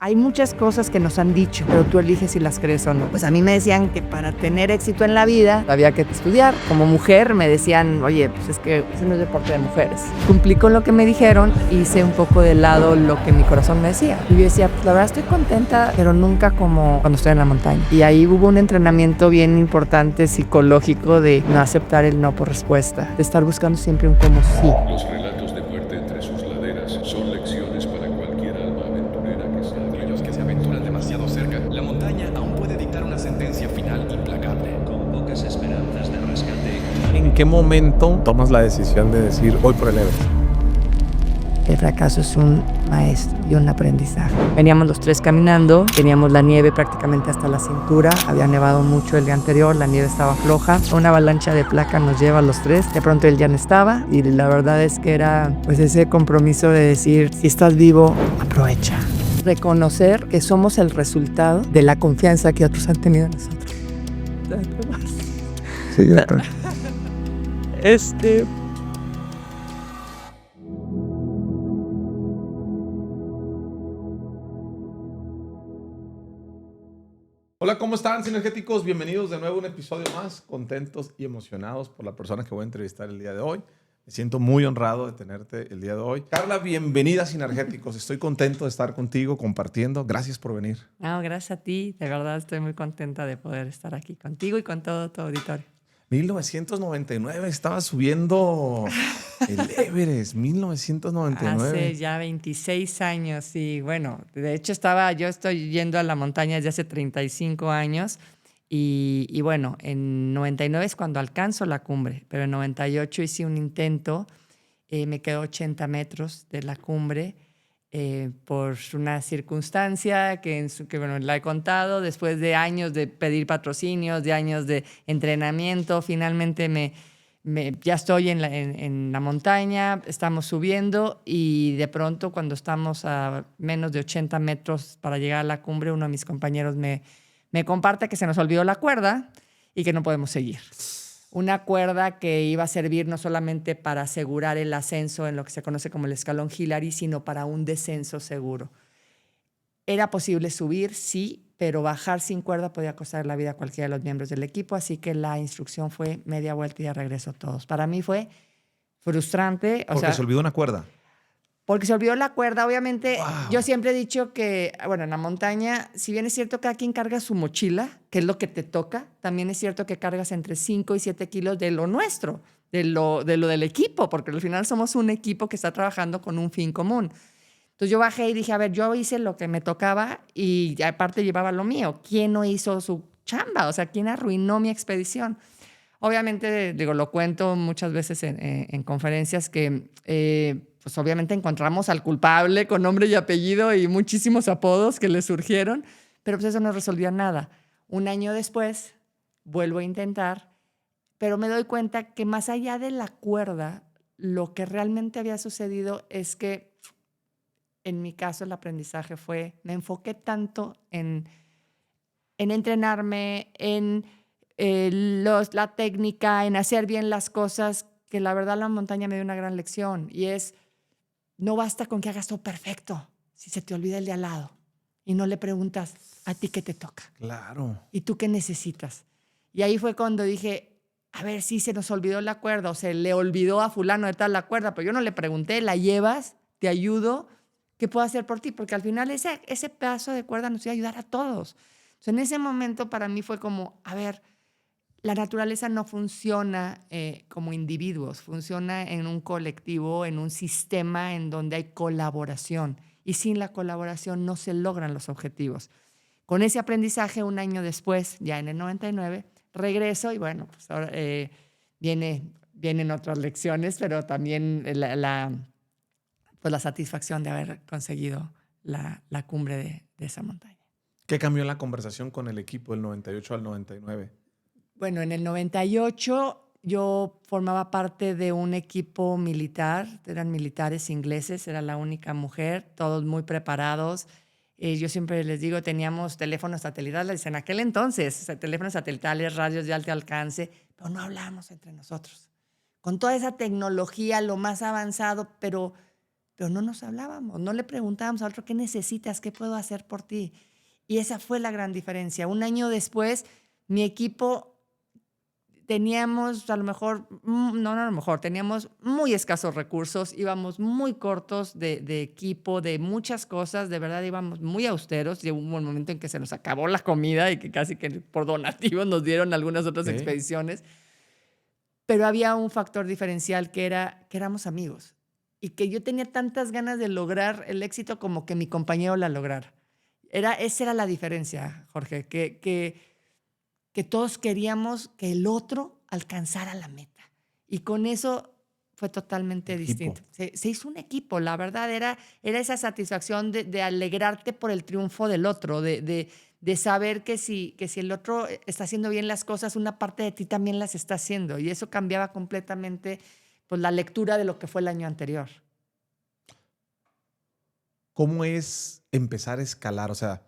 Hay muchas cosas que nos han dicho, pero tú eliges si las crees o no. Pues a mí me decían que para tener éxito en la vida había que estudiar. Como mujer me decían, oye, pues es que ese no es deporte de mujeres. Cumplí con lo que me dijeron, hice un poco de lado lo que mi corazón me decía. Y yo decía, pues la verdad estoy contenta, pero nunca como cuando estoy en la montaña. Y ahí hubo un entrenamiento bien importante psicológico de no aceptar el no por respuesta, de estar buscando siempre un como sí. Los relatos de muerte entre sus laderas son lecciones para cualquier alma aventurera que se atreva. Aquellos que se aventuran demasiado cerca, la montaña aún puede dictar una sentencia final implacable. Con pocas esperanzas de rescate. ¿En qué momento tomas la decisión de decir voy por el Everest? El fracaso es un maestro y un aprendizaje. Veníamos los tres caminando, teníamos la nieve prácticamente hasta la cintura, había nevado mucho el día anterior, la nieve estaba floja, una avalancha de placa nos lleva a los tres, de pronto él ya no estaba y la verdad es que era pues ese compromiso de decir, si estás vivo, aprovecha. Reconocer que somos el resultado de la confianza que otros han tenido en nosotros. Sí, Hola, ¿cómo están, sinergéticos? Bienvenidos de nuevo a un episodio más, contentos y emocionados por la persona que voy a entrevistar el día de hoy. Me siento muy honrado de tenerte el día de hoy. Carla, bienvenida a Sinergéticos. Estoy contento de estar contigo, compartiendo. Gracias por venir. No, gracias a ti, de verdad estoy muy contenta de poder estar aquí contigo y con todo tu auditorio. 1999, estaba subiendo el Everest, 1999. Hace ya 26 años y bueno, de hecho yo estoy yendo a la montaña desde hace 35 años y bueno, en 99 es cuando alcanzo la cumbre, pero en 98 hice un intento, me quedó 80 metros de la cumbre por una circunstancia que bueno, la he contado, después de años de pedir patrocinios, de años de entrenamiento, finalmente ya estoy en la montaña, estamos subiendo y de pronto cuando estamos a menos de 80 metros para llegar a la cumbre, uno de mis compañeros me comparte que se nos olvidó la cuerda y que no podemos seguir. Una cuerda que iba a servir no solamente para asegurar el ascenso en lo que se conoce como el escalón Hillary, sino para un descenso seguro. Era posible subir, sí, pero bajar sin cuerda podía costar la vida a cualquiera de los miembros del equipo, así que la instrucción fue media vuelta y ya regreso todos. Para mí fue frustrante. Porque se olvidó una cuerda. Porque se olvidó la cuerda, obviamente. Wow. Yo siempre he dicho que, bueno, en la montaña, si bien es cierto que cada quien carga su mochila, que es lo que te toca, también es cierto que cargas entre 5 y 7 kilos de lo nuestro, de lo del equipo, porque al final somos un equipo que está trabajando con un fin común. Entonces yo bajé y dije, a ver, yo hice lo que me tocaba y aparte llevaba lo mío. ¿Quién no hizo su chamba? O sea, ¿quién arruinó mi expedición? Obviamente, lo cuento muchas veces en conferencias que, pues obviamente encontramos al culpable con nombre y apellido y muchísimos apodos que le surgieron, pero pues eso no resolvió nada. Un año después, vuelvo a intentar, pero me doy cuenta que más allá de la cuerda, lo que realmente había sucedido es que, en mi caso, el aprendizaje me enfoqué tanto en entrenarme, en la técnica, en hacer bien las cosas, que la verdad la montaña me dio una gran lección y es, no basta con que hagas todo perfecto si se te olvida el de al lado y no le preguntas a ti qué te toca. Claro. ¿Y tú qué necesitas? Y ahí fue cuando dije, a ver, si se nos olvidó la cuerda o se le olvidó a fulano de tal la cuerda, pero yo no le pregunté, ¿la llevas? ¿Te ayudo? ¿Qué puedo hacer por ti? Porque al final ese pedazo de cuerda nos iba a ayudar a todos. Entonces, en ese momento para mí fue como, a ver, la naturaleza no funciona como individuos, funciona en un colectivo, en un sistema en donde hay colaboración. Y sin la colaboración no se logran los objetivos. Con ese aprendizaje, un año después, ya en el 99, regreso y bueno, pues ahora vienen otras lecciones, pero también pues la satisfacción de haber conseguido la cumbre de esa montaña. ¿Qué cambió en la conversación con el equipo del 98 al 99? Bueno, en el 98 yo formaba parte de un equipo militar, eran militares ingleses, era la única mujer, todos muy preparados. Yo siempre les digo, teníamos teléfonos satelitales en aquel entonces, teléfonos satelitales, radios de alto alcance, pero no hablábamos entre nosotros. Con toda esa tecnología, lo más avanzado, pero pero no nos hablábamos, no le preguntábamos al otro, ¿qué necesitas? ¿Qué puedo hacer por ti? Y esa fue la gran diferencia. Un año después, mi equipo teníamos teníamos muy escasos recursos, íbamos muy cortos de equipo, de muchas cosas, de verdad íbamos muy austeros. Llegó un momento en que se nos acabó la comida y que casi que por donativos nos dieron algunas otras expediciones. Pero había un factor diferencial que éramos amigos y que yo tenía tantas ganas de lograr el éxito como que mi compañero la lograra. Esa era la diferencia, Jorge, que todos queríamos que el otro alcanzara la meta. Y con eso fue totalmente distinto. Se hizo un equipo, la verdad, era esa satisfacción de alegrarte por el triunfo del otro, de saber que si el otro está haciendo bien las cosas, una parte de ti también las está haciendo. Y eso cambiaba completamente pues, la lectura de lo que fue el año anterior. ¿Cómo es empezar a escalar? O sea,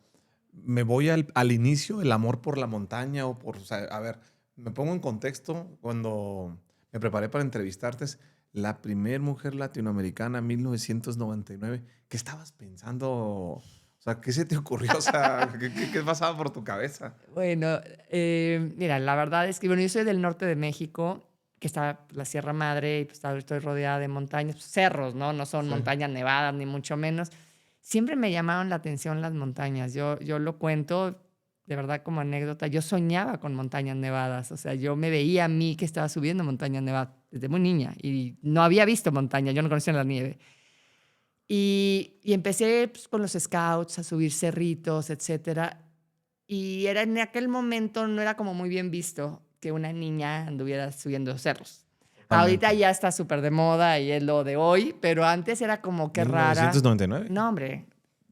me voy al inicio, el amor por la montaña o sea, a ver, me pongo en contexto. Cuando me preparé para entrevistarte, la primer mujer latinoamericana, 1999. ¿Qué estabas pensando? O sea, ¿qué se te ocurrió? O sea, ¿qué pasaba por tu cabeza? Bueno, mira, la verdad es que yo soy del norte de México, que está la Sierra Madre, y pues estoy rodeada de montañas, pues, cerros, ¿no? No son montañas nevadas, ni mucho menos. Siempre me llamaron la atención las montañas. Yo lo cuento, de verdad, como anécdota. Yo soñaba con montañas nevadas. O sea, yo me veía a mí que estaba subiendo montañas nevadas desde muy niña y no había visto montaña. Yo no conocía la nieve. Y empecé pues, con los scouts a subir cerritos, etcétera. Y en aquel momento no era como muy bien visto que una niña anduviera subiendo cerros. Ahorita ya está súper de moda y es lo de hoy, pero antes era como que rara. ¿1999? No, hombre,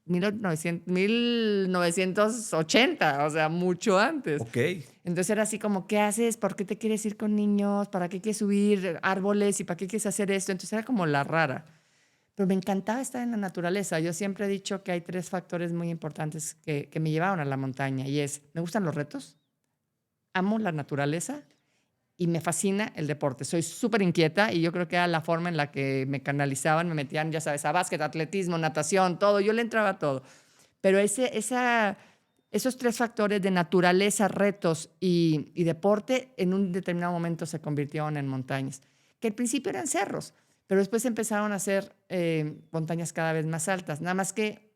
1980, o sea, mucho antes. Ok. Entonces era así como, ¿qué haces? ¿Por qué te quieres ir con niños? ¿Para qué quieres subir árboles? ¿Y para qué quieres hacer esto? Entonces era como la rara. Pero me encantaba estar en la naturaleza. Yo siempre he dicho que hay 3 factores muy importantes que me llevaron a la montaña. Y me gustan los retos, amo la naturaleza y me fascina el deporte. Soy súper inquieta y yo creo que era la forma en la que me canalizaban, me metían, ya sabes, a básquet, atletismo, natación, todo. Yo le entraba a todo. Pero esos 3 factores de naturaleza, retos y deporte, en un determinado momento se convirtieron en montañas, que al principio eran cerros, pero después empezaron a ser montañas cada vez más altas. Nada más que,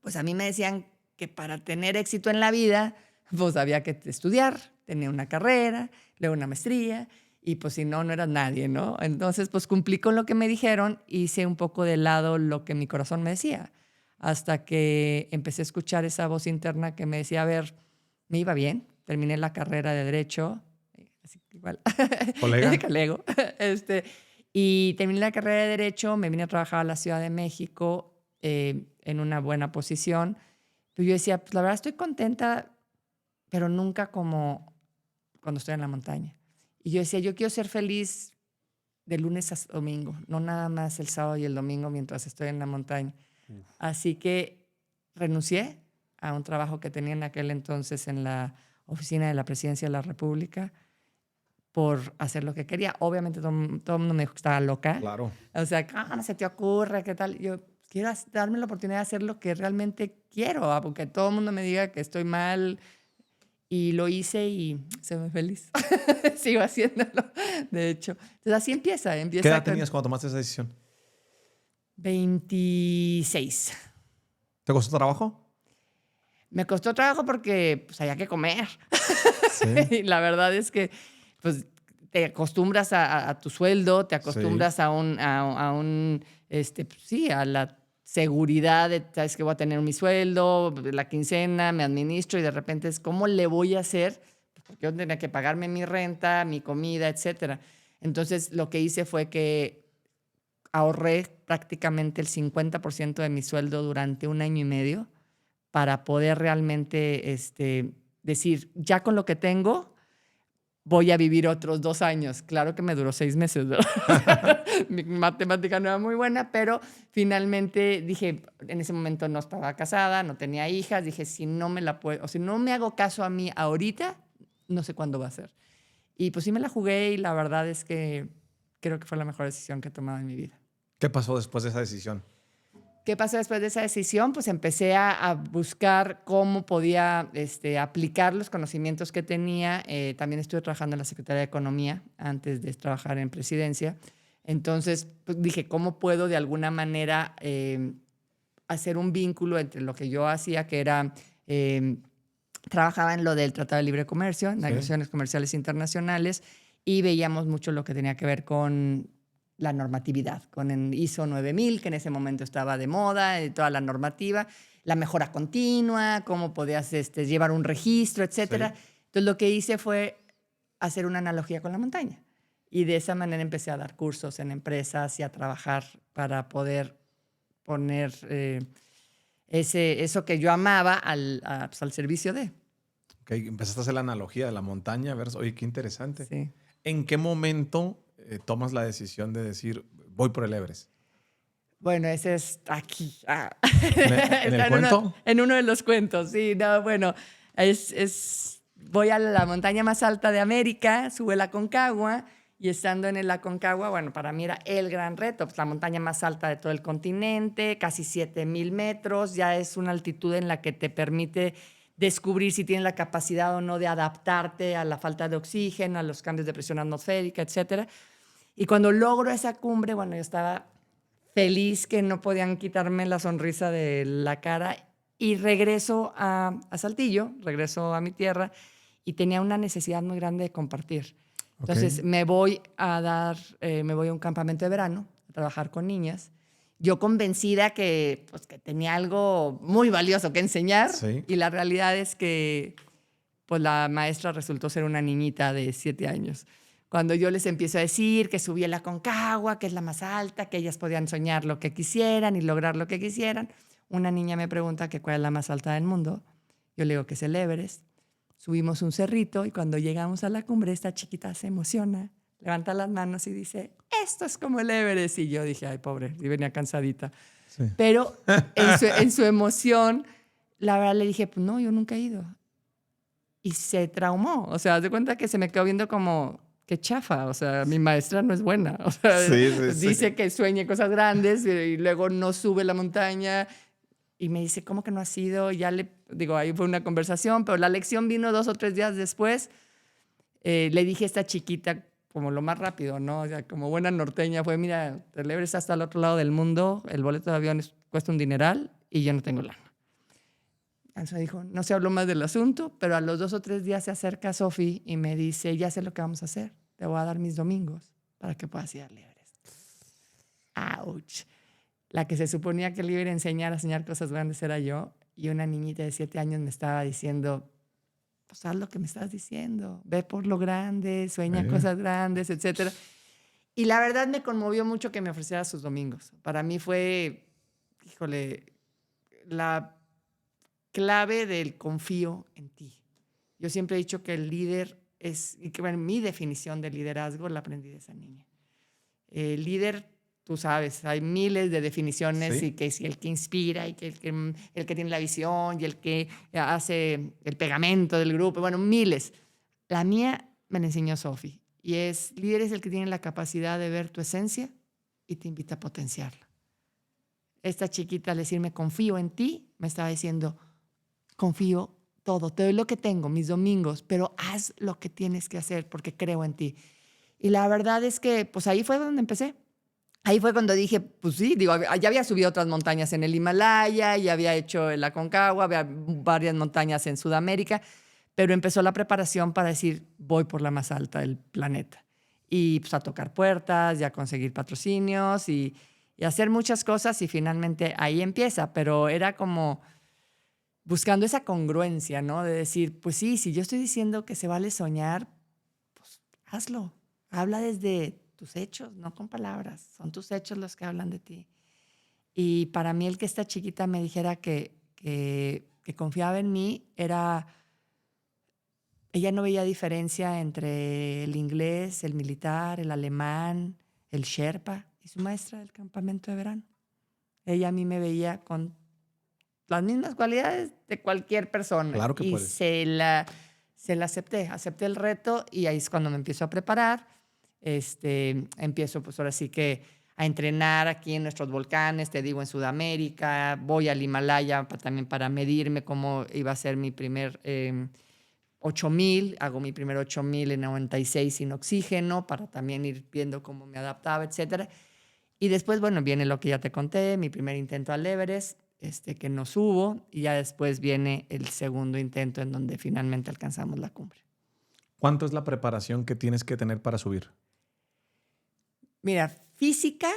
pues a mí me decían que para tener éxito en la vida, pues había que estudiar, tener una carrera, luego una maestría, y pues si no, no eras nadie, ¿no? Entonces, pues cumplí con lo que me dijeron, hice un poco de lado lo que mi corazón me decía, hasta que empecé a escuchar esa voz interna que me decía, a ver, me iba bien, terminé la carrera de Derecho, así que igual, ¿Colega? Calego, y terminé la carrera de Derecho, me vine a trabajar a la Ciudad de México en una buena posición, pero yo decía, pues la verdad estoy contenta, pero nunca como cuando estoy en la montaña. Y yo decía, yo quiero ser feliz de lunes a domingo, no nada más el sábado y el domingo mientras estoy en la montaña. Así que renuncié a un trabajo que tenía en aquel entonces en la oficina de la Presidencia de la República por hacer lo que quería. Obviamente todo el mundo me dijo que estaba loca. Claro. O sea, ¿cómo se te ocurre? ¿Qué tal? Yo quiero darme la oportunidad de hacer lo que realmente quiero, porque todo el mundo me diga que estoy mal. Y lo hice y se me feliz. Sigo haciéndolo, de hecho. Entonces así empieza. ¿Qué edad tenías cuando tomaste esa decisión? 26. ¿Te costó trabajo? Me costó trabajo porque pues, había que comer. Sí. Y la verdad es que pues, te acostumbras a tu sueldo, te acostumbras a la seguridad de, sabes que voy a tener mi sueldo, la quincena, me administro y de repente es, ¿cómo le voy a hacer? Porque yo tenía que pagarme mi renta, mi comida, etcétera. Entonces, lo que hice fue que ahorré prácticamente el 50% de mi sueldo durante 1 año y medio para poder realmente decir, ya con lo que tengo, voy a vivir otros 2 años. Claro que me duró 6 meses, ¿verdad? Mi matemática no era muy buena, pero finalmente dije, en ese momento no estaba casada, no tenía hijas, dije, si no me hago caso a mí ahorita, no sé cuándo va a ser. Y pues sí me la jugué y la verdad es que creo que fue la mejor decisión que he tomado en mi vida. ¿Qué pasó después de esa decisión? ¿Qué pasó después de esa decisión? Pues empecé a buscar cómo podía aplicar los conocimientos que tenía. También estuve trabajando en la Secretaría de Economía antes de trabajar en presidencia. Entonces pues dije, ¿cómo puedo de alguna manera hacer un vínculo entre lo que yo hacía, que era... trabajaba en lo del Tratado de Libre Comercio, negociaciones comerciales internacionales, y veíamos mucho lo que tenía que ver con la normatividad, con el ISO 9000, que en ese momento estaba de moda, toda la normativa, la mejora continua, cómo podías llevar un registro, etcétera. Sí. Entonces, lo que hice fue hacer una analogía con la montaña. Y de esa manera empecé a dar cursos en empresas y a trabajar para poder poner eso que yo amaba al servicio de. Ok, empezaste a hacer la analogía de la montaña. Oye, qué interesante. Sí. ¿En qué momento tomas la decisión de decir, voy por el Everest? Bueno, ese es aquí. ¿En el cuento? En uno de los cuentos, sí. No, bueno, voy a la montaña más alta de América, sube la Aconcagua, y estando en el Aconcagua, bueno, para mí era el gran reto. Pues la montaña más alta de todo el continente, casi 7,000 metros, ya es una altitud en la que te permite descubrir si tienes la capacidad o no de adaptarte a la falta de oxígeno, a los cambios de presión atmosférica, etcétera. Y cuando logro esa cumbre, bueno, yo estaba feliz que no podían quitarme la sonrisa de la cara, y regreso a Saltillo, regreso a mi tierra, y tenía una necesidad muy grande de compartir. Entonces me voy a un campamento de verano a trabajar con niñas. Yo convencida que tenía algo muy valioso que enseñar, sí. Y la realidad es que pues, la maestra resultó ser una niñita de 7 años. Cuando yo les empiezo a decir que subí a la Aconcagua, que es la más alta, que ellas podían soñar lo que quisieran y lograr lo que quisieran, una niña me pregunta que cuál es la más alta del mundo. Yo le digo que es el Everest. Subimos un cerrito y cuando llegamos a la cumbre, esta chiquita se emociona, levanta las manos y dice, esto es como el Everest. Y yo dije, ay, pobre, y venía cansadita. Sí. Pero en su emoción, la verdad le dije, pues no, yo nunca he ido. Y se traumó. O sea, haz de cuenta que se me quedó viendo como, qué chafa. O sea, mi maestra no es buena. O sea, dice que sueñe cosas grandes y luego no sube la montaña. Y me dice, ¿cómo que no has ido? Ya le digo, ahí fue una conversación, pero la lección vino 2 o 3 días después. Le dije a esta chiquita, como lo más rápido, ¿no? O sea, como buena norteña, fue, mira, el Everest hasta el otro lado del mundo, el boleto de avión cuesta un dineral y yo no tengo lana. Entonces dijo, no se habló más del asunto, pero a los 2 o 3 días se acerca Sofi y me dice, ya sé lo que vamos a hacer, te voy a dar mis domingos para que puedas ir al Everest. ¡Auch! La que se suponía que le iba a enseñar cosas grandes era yo, y una niñita de 7 años me estaba diciendo, pues haz lo que me estás diciendo, ve por lo grande, sueña cosas grandes, etc. Y la verdad me conmovió mucho que me ofreciera sus domingos. Para mí fue, híjole, la clave del confío en ti. Yo siempre he dicho que el líder es, y que bueno, mi definición de liderazgo la aprendí de esa niña. El líder, tú sabes, hay miles de definiciones, sí. Y que si el que inspira y que el que tiene la visión y el que hace el pegamento del grupo, bueno, miles. La mía me la enseñó Sofi, y líder es el que tiene la capacidad de ver tu esencia y te invita a potenciarla. Esta chiquita, al decirme confío en ti, me estaba diciendo confío todo, te doy lo que tengo, mis domingos, pero haz lo que tienes que hacer porque creo en ti. Y la verdad es que pues ahí fue donde empecé. Ahí fue cuando dije, pues sí, digo, ya había subido otras montañas en el Himalaya, ya había hecho el Aconcagua, había varias montañas en Sudamérica, pero empezó la preparación para decir, voy por la más alta del planeta. Y pues a tocar puertas, y a conseguir patrocinios, y hacer muchas cosas, y finalmente ahí empieza. Pero era como buscando esa congruencia, ¿no? De decir, pues sí, si yo estoy diciendo que se vale soñar, pues hazlo. Habla desde tus hechos, no con palabras. Son tus hechos los que hablan de ti. Y para mí el que esta chiquita me dijera que confiaba en mí era... Ella no veía diferencia entre el inglés, el militar, el alemán, el sherpa y su maestra del campamento de verano. Ella a mí me veía con las mismas cualidades de cualquier persona. Claro que y puedes. Se la acepté el reto, y ahí es cuando me empiezo a preparar. Empiezo pues ahora sí que a entrenar aquí en nuestros volcanes, te digo, en Sudamérica. Voy al Himalaya también para medirme cómo iba a ser mi primer 8,000. Hago mi primer 8,000 en 96 sin oxígeno para también ir viendo cómo me adaptaba, etcétera. Y después, bueno, viene lo que ya te conté, mi primer intento al Everest, que no subo, y ya después viene el segundo intento en donde finalmente alcanzamos la cumbre. ¿Cuánto es la preparación que tienes que tener para subir? Mira, física,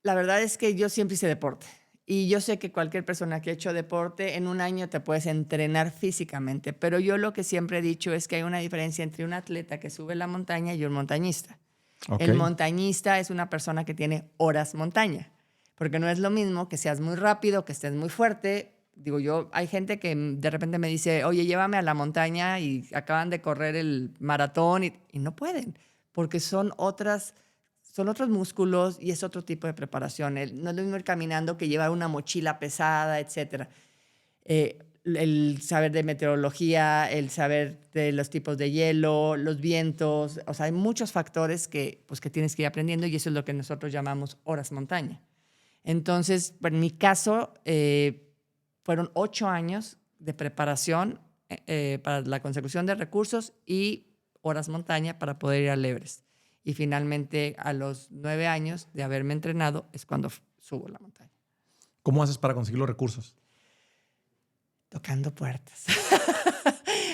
la verdad es que yo siempre hice deporte. Y yo sé que cualquier persona que ha hecho deporte, en un año te puedes entrenar físicamente. Pero yo lo que siempre he dicho es que hay una diferencia entre un atleta que sube la montaña y un montañista. Okay. El montañista es una persona que tiene horas montaña. Porque no es lo mismo que seas muy rápido, que estés muy fuerte. Digo yo, hay gente que de repente me dice, oye, llévame a la montaña y acaban de correr el maratón y no pueden. Porque son otros músculos y es otro tipo de preparación. No es lo mismo ir caminando que llevar una mochila pesada, etc. El saber de meteorología, el saber de los tipos de hielo, los vientos. O sea, hay muchos factores que tienes que ir aprendiendo y eso es lo que nosotros llamamos horas montaña. Entonces, en mi caso, fueron 8 años de preparación para la consecución de recursos y horas montaña para poder ir al Everest. Y finalmente, a los 9 años de haberme entrenado, es cuando subo la montaña. ¿Cómo haces para conseguir los recursos? Tocando puertas.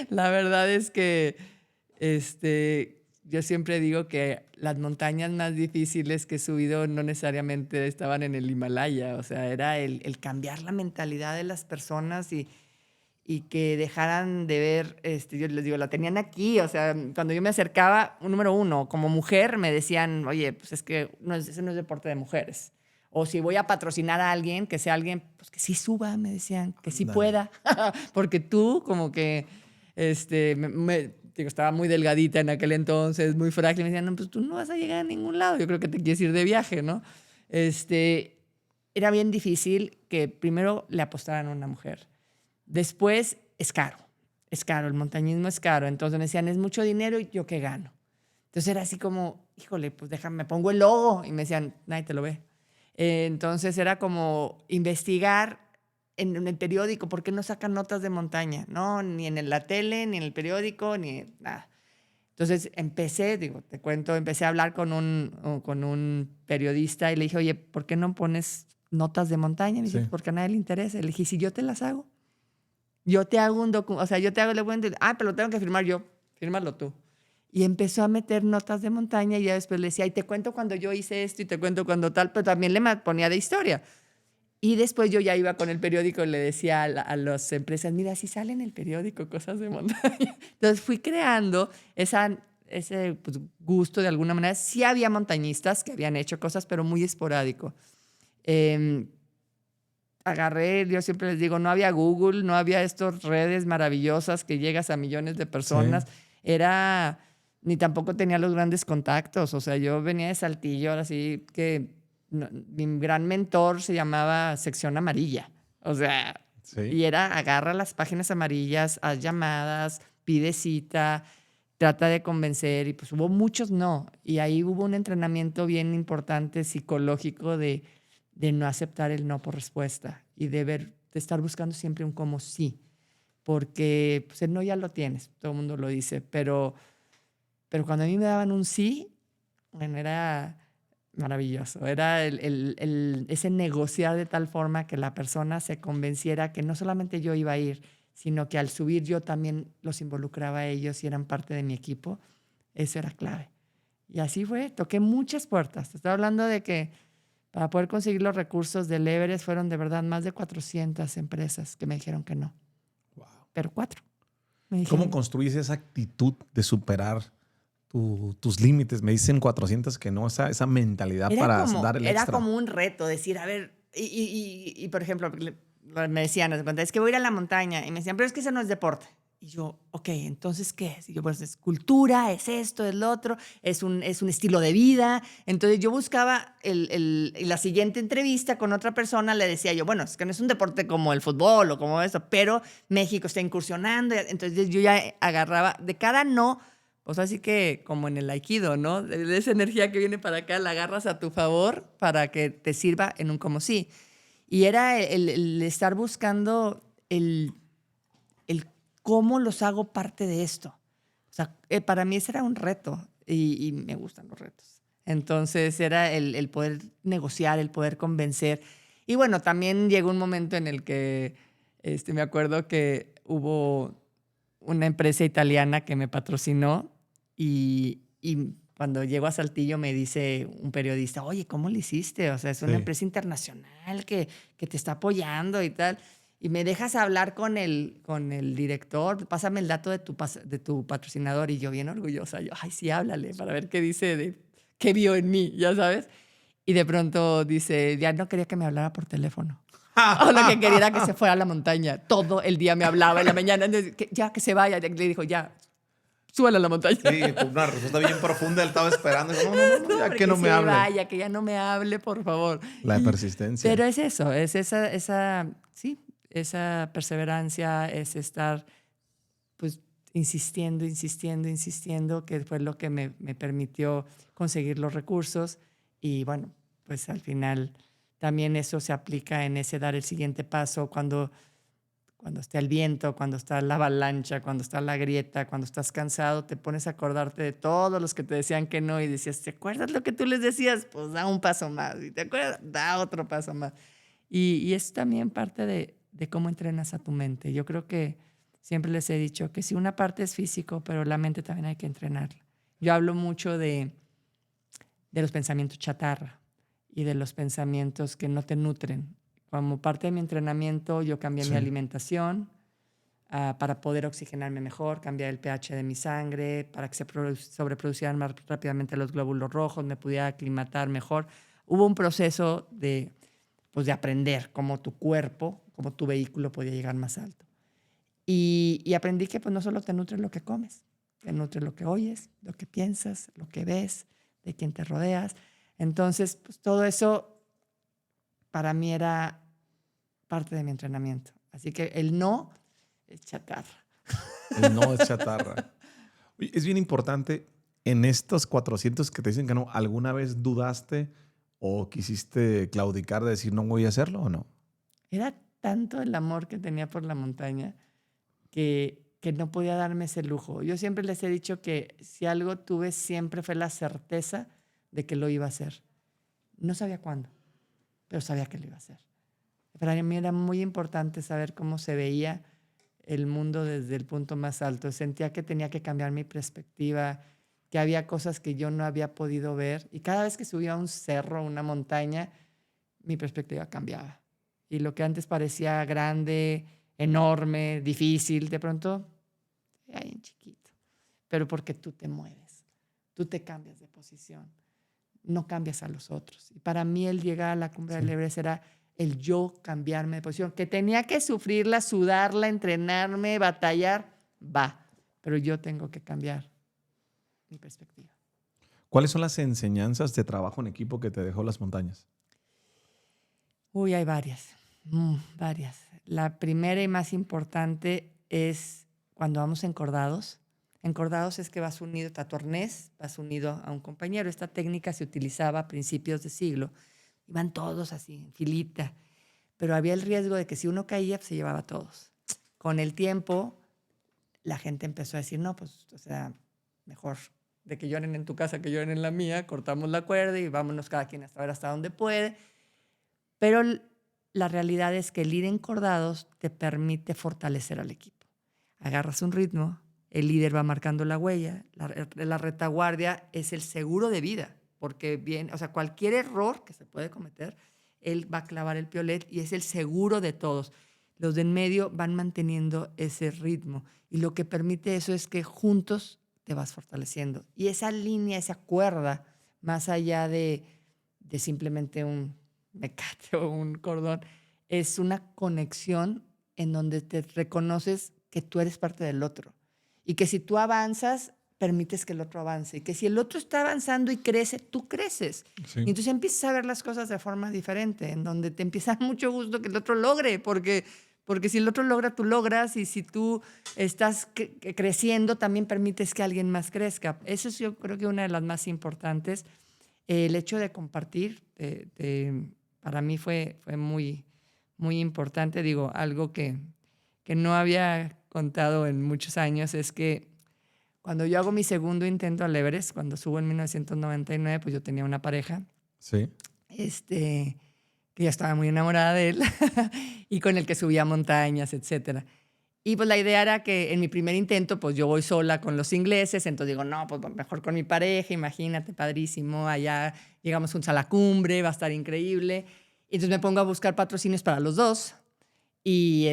La verdad es que yo siempre digo que las montañas más difíciles que he subido no necesariamente estaban en el Himalaya. O sea, era el cambiar la mentalidad de las personas y que dejaran de ver, yo les digo, la tenían aquí. O sea, cuando yo me acercaba, número uno, como mujer me decían, oye, pues es que ese no es deporte de mujeres. O si voy a patrocinar a alguien, que sea alguien pues que sí suba, me decían, que sí pueda. Porque tú como que, estaba muy delgadita en aquel entonces, muy frágil. Me decían, no, pues tú no vas a llegar a ningún lado. Yo creo que te quieres ir de viaje, ¿no? Era bien difícil que primero le apostaran a una mujer. Después, es caro, el montañismo es caro. Entonces me decían, es mucho dinero y yo qué gano. Entonces era así como, híjole, pues déjame, pongo el logo. Y me decían, nadie te lo ve. Entonces era como investigar en el periódico, ¿por qué no sacan notas de montaña? No, ni en la tele, ni en el periódico, ni nada. Entonces empecé a hablar con un periodista y le dije, oye, ¿por qué no pones notas de montaña? Y me dice, porque a nadie le interesa. Le dije, si yo te las hago. Yo te hago un documento, o sea, yo te hago el documento, pero lo tengo que firmar yo, fírmalo tú. Y empezó a meter notas de montaña y ya después le decía, y te cuento cuando yo hice esto y te cuento cuando tal, pero también le ponía de historia. Y después yo ya iba con el periódico y le decía a las empresas, mira, si sale en el periódico cosas de montaña. Entonces fui creando ese gusto de alguna manera. Sí había montañistas que habían hecho cosas, pero muy esporádico. Yo siempre les digo, no había Google, no había estas redes maravillosas que llegas a millones de personas. Sí. Ni tampoco tenía los grandes contactos. O sea, yo venía de Saltillo, ahora sí que mi gran mentor se llamaba Sección Amarilla. O sea, y era agarra las páginas amarillas, haz llamadas, pide cita, trata de convencer. Y pues hubo muchos no. Y ahí hubo un entrenamiento bien importante psicológico de no aceptar el no por respuesta y de estar buscando siempre un como sí. Porque pues, el no ya lo tienes, todo el mundo lo dice, pero cuando a mí me daban un sí, bueno, era maravilloso. Era ese negociar de tal forma que la persona se convenciera que no solamente yo iba a ir, sino que al subir yo también los involucraba a ellos y eran parte de mi equipo. Eso era clave. Y así fue, toqué muchas puertas. Te estoy hablando de que para poder conseguir los recursos del Everest fueron de verdad más de 400 empresas que me dijeron que no. Wow. Pero 4. ¿Cómo construís esa actitud de superar tus límites? Me dicen 400 que no, esa mentalidad para dar el extra. Era como un reto, decir, a ver, y por ejemplo, me decían, es que voy a ir a la montaña. Y me decían, pero es que ese no es deporte. Y yo, ok, ¿entonces qué es? Y yo, pues es cultura, es esto, es lo otro, es un estilo de vida. Entonces yo buscaba la siguiente entrevista con otra persona, le decía yo, bueno, es que no es un deporte como el fútbol o como eso, pero México está incursionando. Entonces yo ya agarraba, de cada no, pues así que como en el aikido, ¿no? De esa energía que viene para acá la agarras a tu favor para que te sirva en un como sí. Y era el estar buscando el cómo los hago parte de esto. O sea, para mí ese era un reto y me gustan los retos. Entonces era el poder negociar, el poder convencer. Y bueno, también llegó un momento en el que me acuerdo que hubo una empresa italiana que me patrocinó y cuando llego a Saltillo me dice un periodista, oye, ¿cómo lo hiciste? O sea, es una empresa internacional que te está apoyando y tal. Y me dejas hablar con el director, pásame el dato de tu patrocinador. Y yo bien orgullosa, yo, ay, sí, háblale para ver qué dice, qué vio en mí, ya sabes. Y de pronto dice, ya no quería que me hablara por teléfono. O lo que quería era que se fuera a la montaña. Todo el día me hablaba en la mañana, ya que se vaya. Le dijo, ya, súbala a la montaña. Sí, una respuesta bien profunda. Él estaba esperando. No, ya que no me hable. Vaya, que ya no me hable, por favor. La persistencia. Pero es eso, es esa perseverancia, es estar pues insistiendo, que fue lo que me permitió conseguir los recursos. Y bueno, pues al final también eso se aplica en ese dar el siguiente paso cuando está el viento, cuando está la avalancha, cuando está la grieta, cuando estás cansado, te pones a acordarte de todos los que te decían que no y decías, ¿te acuerdas lo que tú les decías? Pues da un paso más. ¿Y te acuerdas? Da otro paso más. Y es también parte de cómo entrenas a tu mente. Yo creo que siempre les he dicho que si una parte es físico, pero la mente también hay que entrenarla. Yo hablo mucho de los pensamientos chatarra y de los pensamientos que no te nutren. Como parte de mi entrenamiento, yo cambié mi alimentación para poder oxigenarme mejor, cambiar el pH de mi sangre, para que se sobreproducieran más rápidamente los glóbulos rojos, me pudiera aclimatar mejor. Hubo un proceso de aprender cómo tu cuerpo, cómo tu vehículo podía llegar más alto. Y aprendí que pues, no solo te nutre lo que comes, te nutre lo que oyes, lo que piensas, lo que ves, de quién te rodeas. Entonces, pues, todo eso para mí era parte de mi entrenamiento. Así que el no es chatarra. El no es chatarra. Oye, es bien importante, en estos 400 que te dicen que no, ¿alguna vez dudaste o quisiste claudicar de decir no voy a hacerlo o no? Era tanto el amor que tenía por la montaña que no podía darme ese lujo. Yo siempre les he dicho que si algo tuve siempre fue la certeza de que lo iba a hacer. No sabía cuándo, pero sabía que lo iba a hacer. Para mí era muy importante saber cómo se veía el mundo desde el punto más alto. Sentía que tenía que cambiar mi perspectiva, que había cosas que yo no había podido ver. Y cada vez que subía a un cerro, una montaña, mi perspectiva cambiaba. Y lo que antes parecía grande, enorme, difícil, de pronto, ahí en chiquito. Pero porque tú te mueves, tú te cambias de posición, no cambias a los otros. Y para mí el llegar a la cumbre del Everest era el yo cambiarme de posición, que tenía que sufrirla, sudarla, entrenarme, batallar, pero yo tengo que cambiar mi perspectiva. ¿Cuáles son las enseñanzas de trabajo en equipo que te dejó las montañas? Uy, hay varias. La primera y más importante es cuando vamos encordados. Encordados es que vas unido a tu arnés, vas unido a un compañero. Esta técnica se utilizaba a principios de siglo. Iban todos así, en filita. Pero había el riesgo de que si uno caía, pues se llevaba a todos. Con el tiempo, la gente empezó a decir, no, pues, o sea, mejor de que lloren en tu casa que lloren en la mía, cortamos la cuerda y vámonos cada quien hasta ver hasta dónde puede. Pero la realidad es que el ir encordados te permite fortalecer al equipo. Agarras un ritmo, el líder va marcando la huella, la retaguardia es el seguro de vida, porque bien, o sea, cualquier error que se puede cometer, él va a clavar el piolet y es el seguro de todos. Los de en medio van manteniendo ese ritmo y lo que permite eso es que juntos te vas fortaleciendo. Y esa línea, esa cuerda, más allá de simplemente un mecate o un cordón, es una conexión en donde te reconoces que tú eres parte del otro y que si tú avanzas, permites que el otro avance y que si el otro está avanzando y crece, tú creces. Sí. Y entonces empiezas a ver las cosas de forma diferente, en donde te empieza a dar mucho gusto que el otro logre, porque Porque si el otro logra, tú logras, y si tú estás creciendo, también permites que alguien más crezca. Eso es, yo creo que una de las más importantes. El hecho de compartir, para mí fue muy, muy importante. Digo, algo que no había contado en muchos años es que cuando yo hago mi segundo intento al Everest, cuando subo en 1999, pues yo tenía una pareja. Sí. Que ya estaba muy enamorada de él y con el que subía montañas, etcétera. Y pues la idea era que en mi primer intento, pues yo voy sola con los ingleses, entonces digo, no, pues mejor con mi pareja, imagínate, padrísimo, allá llegamos juntos a la cumbre, va a estar increíble. Y entonces me pongo a buscar patrocinios para los dos y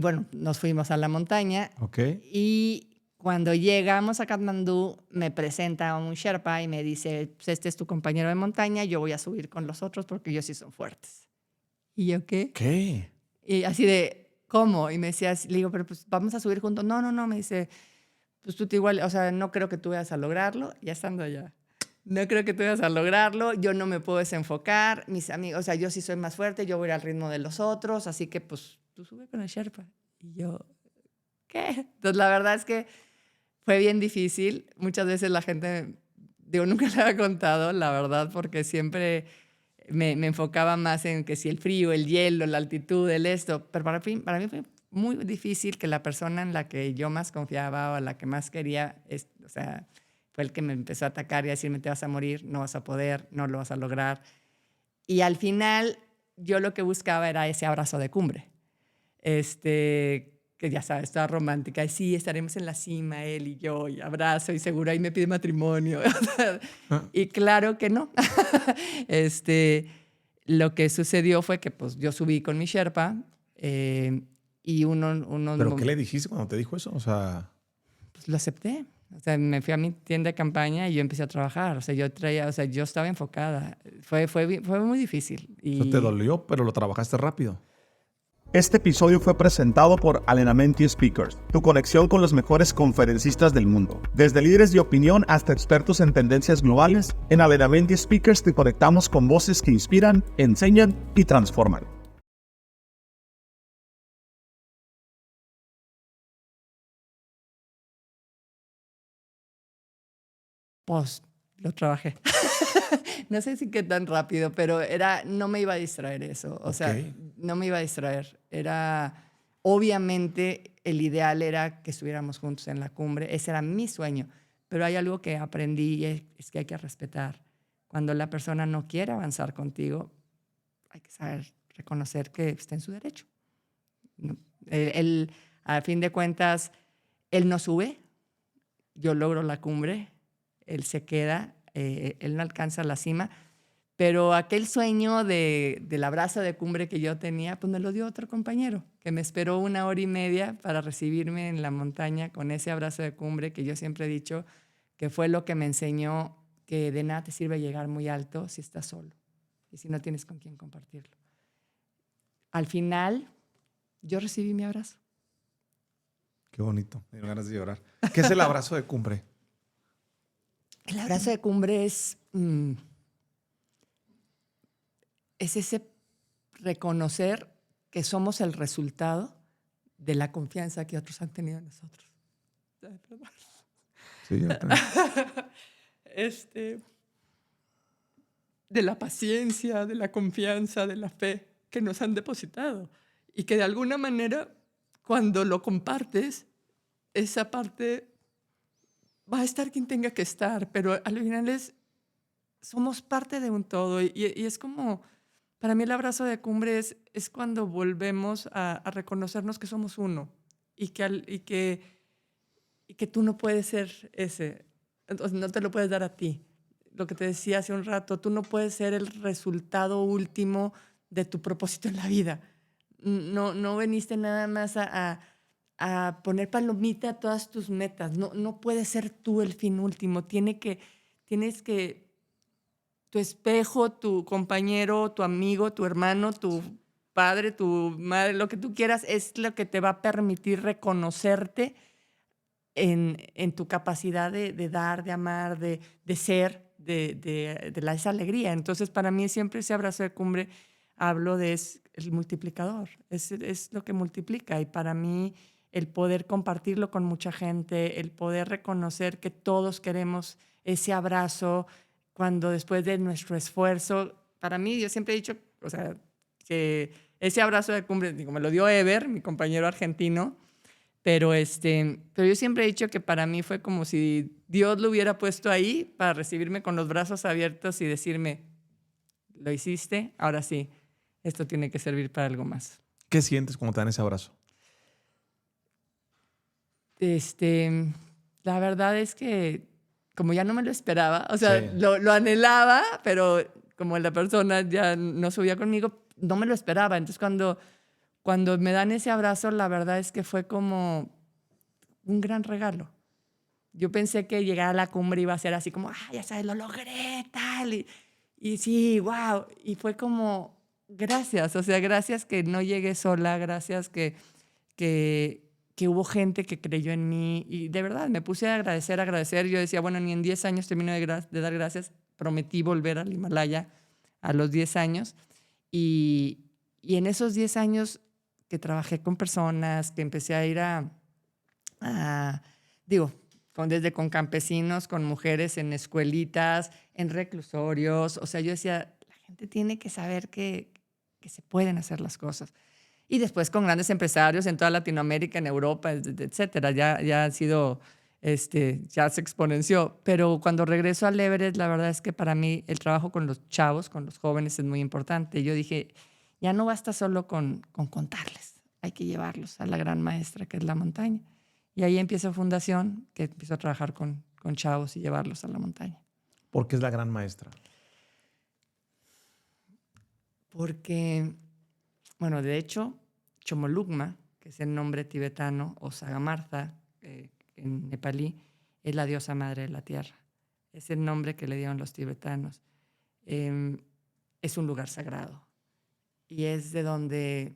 bueno, nos fuimos a la montaña. Ok. Y cuando llegamos a Katmandú, me presenta un Sherpa y me dice, pues este es tu compañero de montaña, yo voy a subir con los otros porque ellos sí son fuertes. ¿Y yo qué? ¿Qué? Y así de, ¿cómo? Y me decía, le digo, pero pues vamos a subir juntos. No, me dice, pues tú te igual, o sea, no creo que tú vayas a lograrlo, ya estando allá. No creo que tú vayas a lograrlo, yo no me puedo desenfocar, mis amigos, o sea, yo sí soy más fuerte, yo voy al ritmo de los otros, así que pues tú sube con el Sherpa. Y yo, ¿qué? Entonces la verdad es que fue bien difícil. Muchas veces la gente, digo, nunca le había contado, la verdad, porque siempre me enfocaba más en que si el frío, el hielo, la altitud, el esto. Pero para mí fue muy difícil que la persona en la que yo más confiaba o a la que más quería, o sea, fue el que me empezó a atacar y a decirme, te vas a morir, no vas a poder, no lo vas a lograr. Y al final, yo lo que buscaba era ese abrazo de cumbre. Que ya sabes, toda romántica. Y sí, estaremos en la cima, él y yo, y abrazo, y seguro ahí me pide matrimonio. Y claro que no. Lo que sucedió fue que pues, yo subí con mi Sherpa y uno... ¿Pero qué le dijiste cuando te dijo eso? O sea... Pues lo acepté. O sea, me fui a mi tienda de campaña y yo empecé a trabajar. O sea, yo estaba enfocada. Fue muy difícil. Eso te dolió, pero lo trabajaste rápido. Este episodio fue presentado por Alenamenti Speakers, tu conexión con los mejores conferencistas del mundo. Desde líderes de opinión hasta expertos en tendencias globales, en Alenamenti Speakers te conectamos con voces que inspiran, enseñan y transforman. Pues lo trabajé. No sé si qué tan rápido, pero no me iba a distraer eso. O sea, no me iba a distraer. Obviamente, el ideal era que estuviéramos juntos en la cumbre. Ese era mi sueño. Pero hay algo que aprendí y es que hay que respetar. Cuando la persona no quiere avanzar contigo, hay que saber reconocer que está en su derecho. A fin de cuentas, él no sube, yo logro la cumbre, él se queda, él no alcanza la cima, pero aquel sueño del abrazo de cumbre que yo tenía, pues me lo dio otro compañero, que me esperó 1 hora y media para recibirme en la montaña con ese abrazo de cumbre que yo siempre he dicho que fue lo que me enseñó que de nada te sirve llegar muy alto si estás solo y si no tienes con quién compartirlo. Al final, yo recibí mi abrazo. Qué bonito, me dieron ganas de llorar. ¿Qué es el abrazo de cumbre? El abrazo de cumbre es ese reconocer que somos el resultado de la confianza que otros han tenido en nosotros. Sí, yo también. De la paciencia, de la confianza, de la fe que nos han depositado. Y que de alguna manera, cuando lo compartes, esa parte va a estar quien tenga que estar, pero al final somos parte de un todo. Y es como, para mí el abrazo de cumbre es cuando volvemos a reconocernos que somos uno y que tú no puedes ser ese. Entonces, no te lo puedes dar a ti. Lo que te decía hace un rato, tú no puedes ser el resultado último de tu propósito en la vida. No veniste nada más a poner palomita a todas tus metas. No puedes ser tú el fin último. Tienes que tu espejo, tu compañero, tu amigo, tu hermano, tu padre, tu madre, lo que tú quieras, es lo que te va a permitir reconocerte en tu capacidad de dar, de amar, de ser, esa alegría. Entonces, para mí siempre ese abrazo de cumbre hablo de el multiplicador, es lo que multiplica. Y para mí, el poder compartirlo con mucha gente, el poder reconocer que todos queremos ese abrazo cuando después de nuestro esfuerzo, para mí, yo siempre he dicho, o sea, que ese abrazo de cumbre, digo, me lo dio Ever, mi compañero argentino, pero yo siempre he dicho que para mí fue como si Dios lo hubiera puesto ahí para recibirme con los brazos abiertos y decirme, lo hiciste, ahora sí, esto tiene que servir para algo más. ¿Qué sientes cuando te dan ese abrazo? La verdad es que como ya no me lo esperaba, o sea, Sí. lo anhelaba, pero como la persona ya no subía conmigo, no me lo esperaba. Entonces cuando me dan ese abrazo, la verdad es que fue como un gran regalo. Yo pensé que llegar a la cumbre iba a ser así como, ya sabes, lo logré, tal, y sí, wow. Y fue como, gracias, o sea, gracias que no llegué sola, gracias que hubo gente que creyó en mí. Y de verdad, me puse a agradecer. Yo decía, bueno, ni en 10 años termino de dar gracias. Prometí volver al Himalaya a los 10 años. Y en esos 10 años que trabajé con personas, que empecé a ir desde con campesinos, con mujeres en escuelitas, en reclusorios. O sea, yo decía, la gente tiene que saber que se pueden hacer las cosas. Y después con grandes empresarios en toda Latinoamérica, en Europa, etcétera. Ya ha sido, ya se exponenció. Pero cuando regreso al Everest, la verdad es que para mí el trabajo con los chavos, con los jóvenes es muy importante. Yo dije, ya no basta solo con contarles, hay que llevarlos a la gran maestra que es la montaña. Y ahí empieza Fundación, que empiezo a trabajar con chavos y llevarlos a la montaña. ¿Por qué es la gran maestra? Porque, bueno, de hecho, Chomolungma, que es el nombre tibetano, o Sagamartha, en nepalí, es la diosa madre de la tierra. Es el nombre que le dieron los tibetanos. Es un lugar sagrado. Y es de donde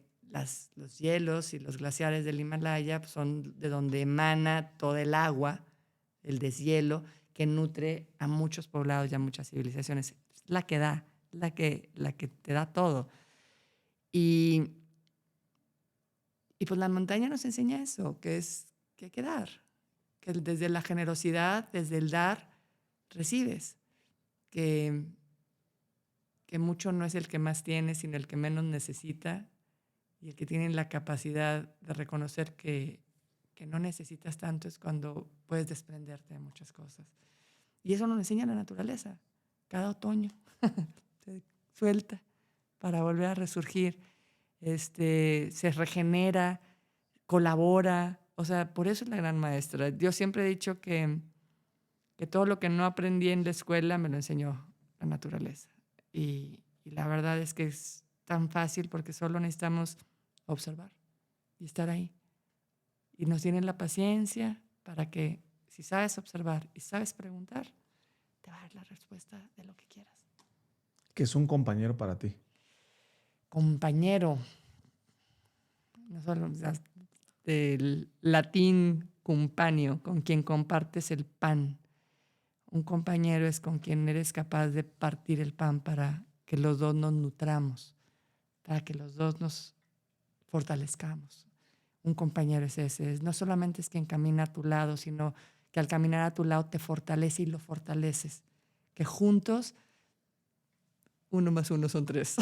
los hielos y los glaciares del Himalaya son de donde emana todo el agua, el deshielo, que nutre a muchos poblados y a muchas civilizaciones. Es la que da, la que te da todo. Y pues la montaña nos enseña eso, que hay que dar, que desde la generosidad, desde el dar, recibes, que mucho no es el que más tiene, sino el que menos necesita, y el que tiene la capacidad de reconocer que no necesitas tanto es cuando puedes desprenderte de muchas cosas. Y eso nos enseña la naturaleza. Cada otoño se suelta para volver a resurgir. Se regenera, colabora. O sea, por eso es la gran maestra. Yo siempre he dicho que todo lo que no aprendí en la escuela me lo enseñó la naturaleza. Y la verdad es que es tan fácil porque solo necesitamos observar y estar ahí. Y nos tienen la paciencia para que si sabes observar y sabes preguntar, te va a dar la respuesta de lo que quieras. ¿Qué es un compañero para ti? Compañero, no solo del latín cumpanio, con quien compartes el pan. Un compañero es con quien eres capaz de partir el pan para que los dos nos nutramos, para que los dos nos fortalezcamos. Un compañero es ese. No solamente es quien camina a tu lado, sino que al caminar a tu lado te fortalece y lo fortaleces. Que juntos, 1 más 1 son 3.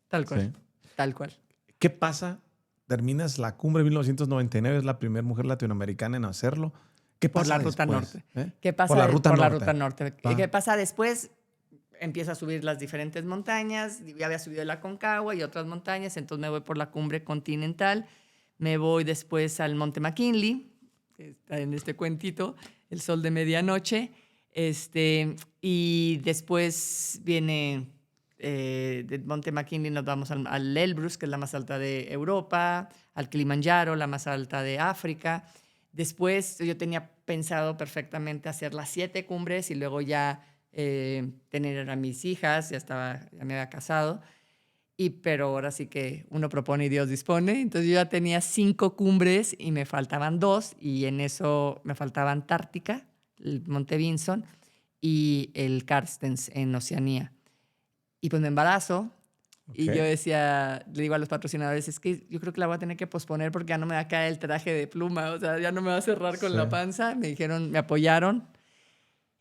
Tal cual. Sí. Tal cual. ¿Qué pasa? Terminas la cumbre de 1999, es la primera mujer latinoamericana en hacerlo. ¿Qué Por pasa la ruta después? norte. ¿Qué pasa Por la ruta por la norte. ruta norte? Va. ¿Qué pasa después? Empiezo a subir las diferentes montañas. Ya había subido la Aconcagua y otras montañas. Entonces me voy por la cumbre continental. Me voy después al Monte McKinley, que está en este cuentito, el sol de medianoche. Y después viene del Monte McKinley, nos vamos al Elbrus, que es la más alta de Europa, al Kilimanjaro, la más alta de África. Después yo tenía pensado perfectamente hacer las 7 cumbres y luego ya tener a mis hijas, ya me había casado. Pero ahora sí que uno propone y Dios dispone. Entonces yo ya tenía 5 cumbres y me faltaban 2, y en eso me faltaba Antártica, el Monte Vinson y el Carstens en Oceanía. Y pues me embarazo Y Ok. yo decía, le digo a los patrocinadores, es que yo creo que la voy a tener que posponer porque ya no me va a caer el traje de pluma, o sea, ya no me va a cerrar con Sí. la panza. Me dijeron, me apoyaron.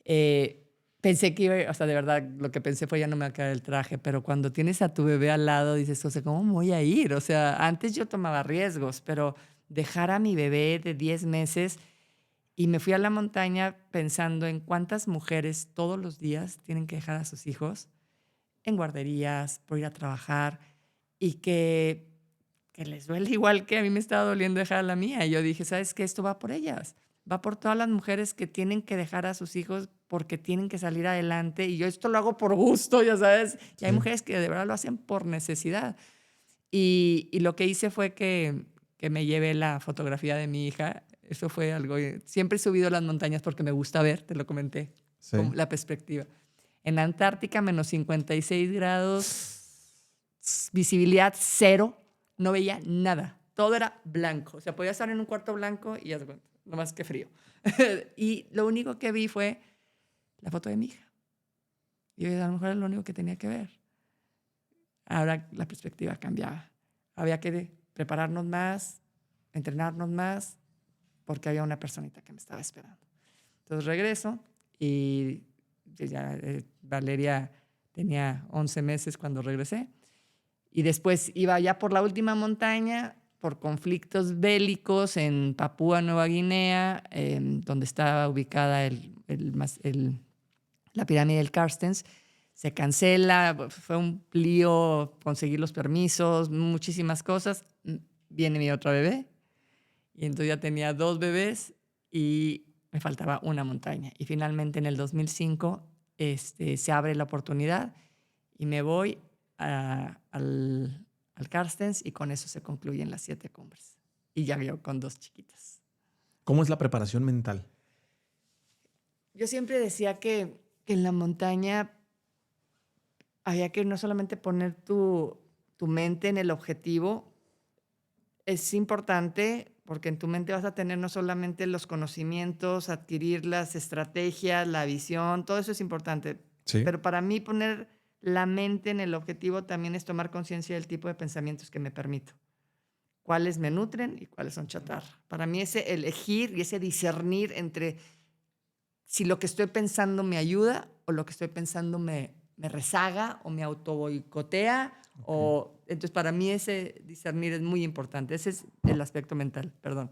Pensé que iba, o sea, de verdad, lo que pensé fue ya no me va a caer el traje, pero cuando tienes a tu bebé al lado, dices, o sea, ¿cómo me voy a ir? O sea, antes yo tomaba riesgos, pero dejar a mi bebé de 10 meses y me fui a la montaña pensando en cuántas mujeres todos los días tienen que dejar a sus hijos en guarderías, por ir a trabajar y que les duele igual que a mí me estaba doliendo dejar a la mía. Y yo dije, ¿sabes qué? Esto va por ellas. Va por todas las mujeres que tienen que dejar a sus hijos porque tienen que salir adelante. Y yo esto lo hago por gusto, ya sabes. Y hay Sí. mujeres que de verdad lo hacen por necesidad. Y lo que hice fue que me llevé la fotografía de mi hija. Eso fue algo... Siempre he subido a las montañas porque me gusta ver, te lo comenté, Sí. como la perspectiva. En Antártica, menos 56 grados, visibilidad cero, no veía nada. Todo era blanco. O sea, podía estar en un cuarto blanco y ya se cuenta, no más que frío. Y lo único que vi fue la foto de mi hija. Y a lo mejor era lo único que tenía que ver. Ahora la perspectiva cambiaba. Había que prepararnos más, entrenarnos más, porque había una personita que me estaba esperando. Entonces regreso y ya Valeria tenía 11 meses cuando regresé. Y después iba ya por la última montaña, por conflictos bélicos en Papúa Nueva Guinea, donde estaba ubicada la pirámide del Carstens. Se cancela, fue un lío conseguir los permisos, muchísimas cosas. Viene mi otra bebé, y entonces ya tenía 2 bebés y me faltaba una montaña. Y finalmente en el 2005 se abre la oportunidad y me voy al Carstens y con eso se concluyen las 7 cumbres. Y ya yo con 2 chiquitas. ¿Cómo es la preparación mental? Yo siempre decía que en la montaña había que no solamente poner tu mente en el objetivo, es importante porque en tu mente vas a tener no solamente los conocimientos, adquirir las estrategias, la visión, todo eso es importante. Sí. Pero para mí poner la mente en el objetivo también es tomar conciencia del tipo de pensamientos que me permito. Cuáles me nutren y cuáles son chatarra. Para mí ese elegir y ese discernir entre si lo que estoy pensando me ayuda o lo que estoy pensando me rezaga o me autoboicotea. Entonces, para mí ese discernir es muy importante. Ese es el aspecto mental, perdón.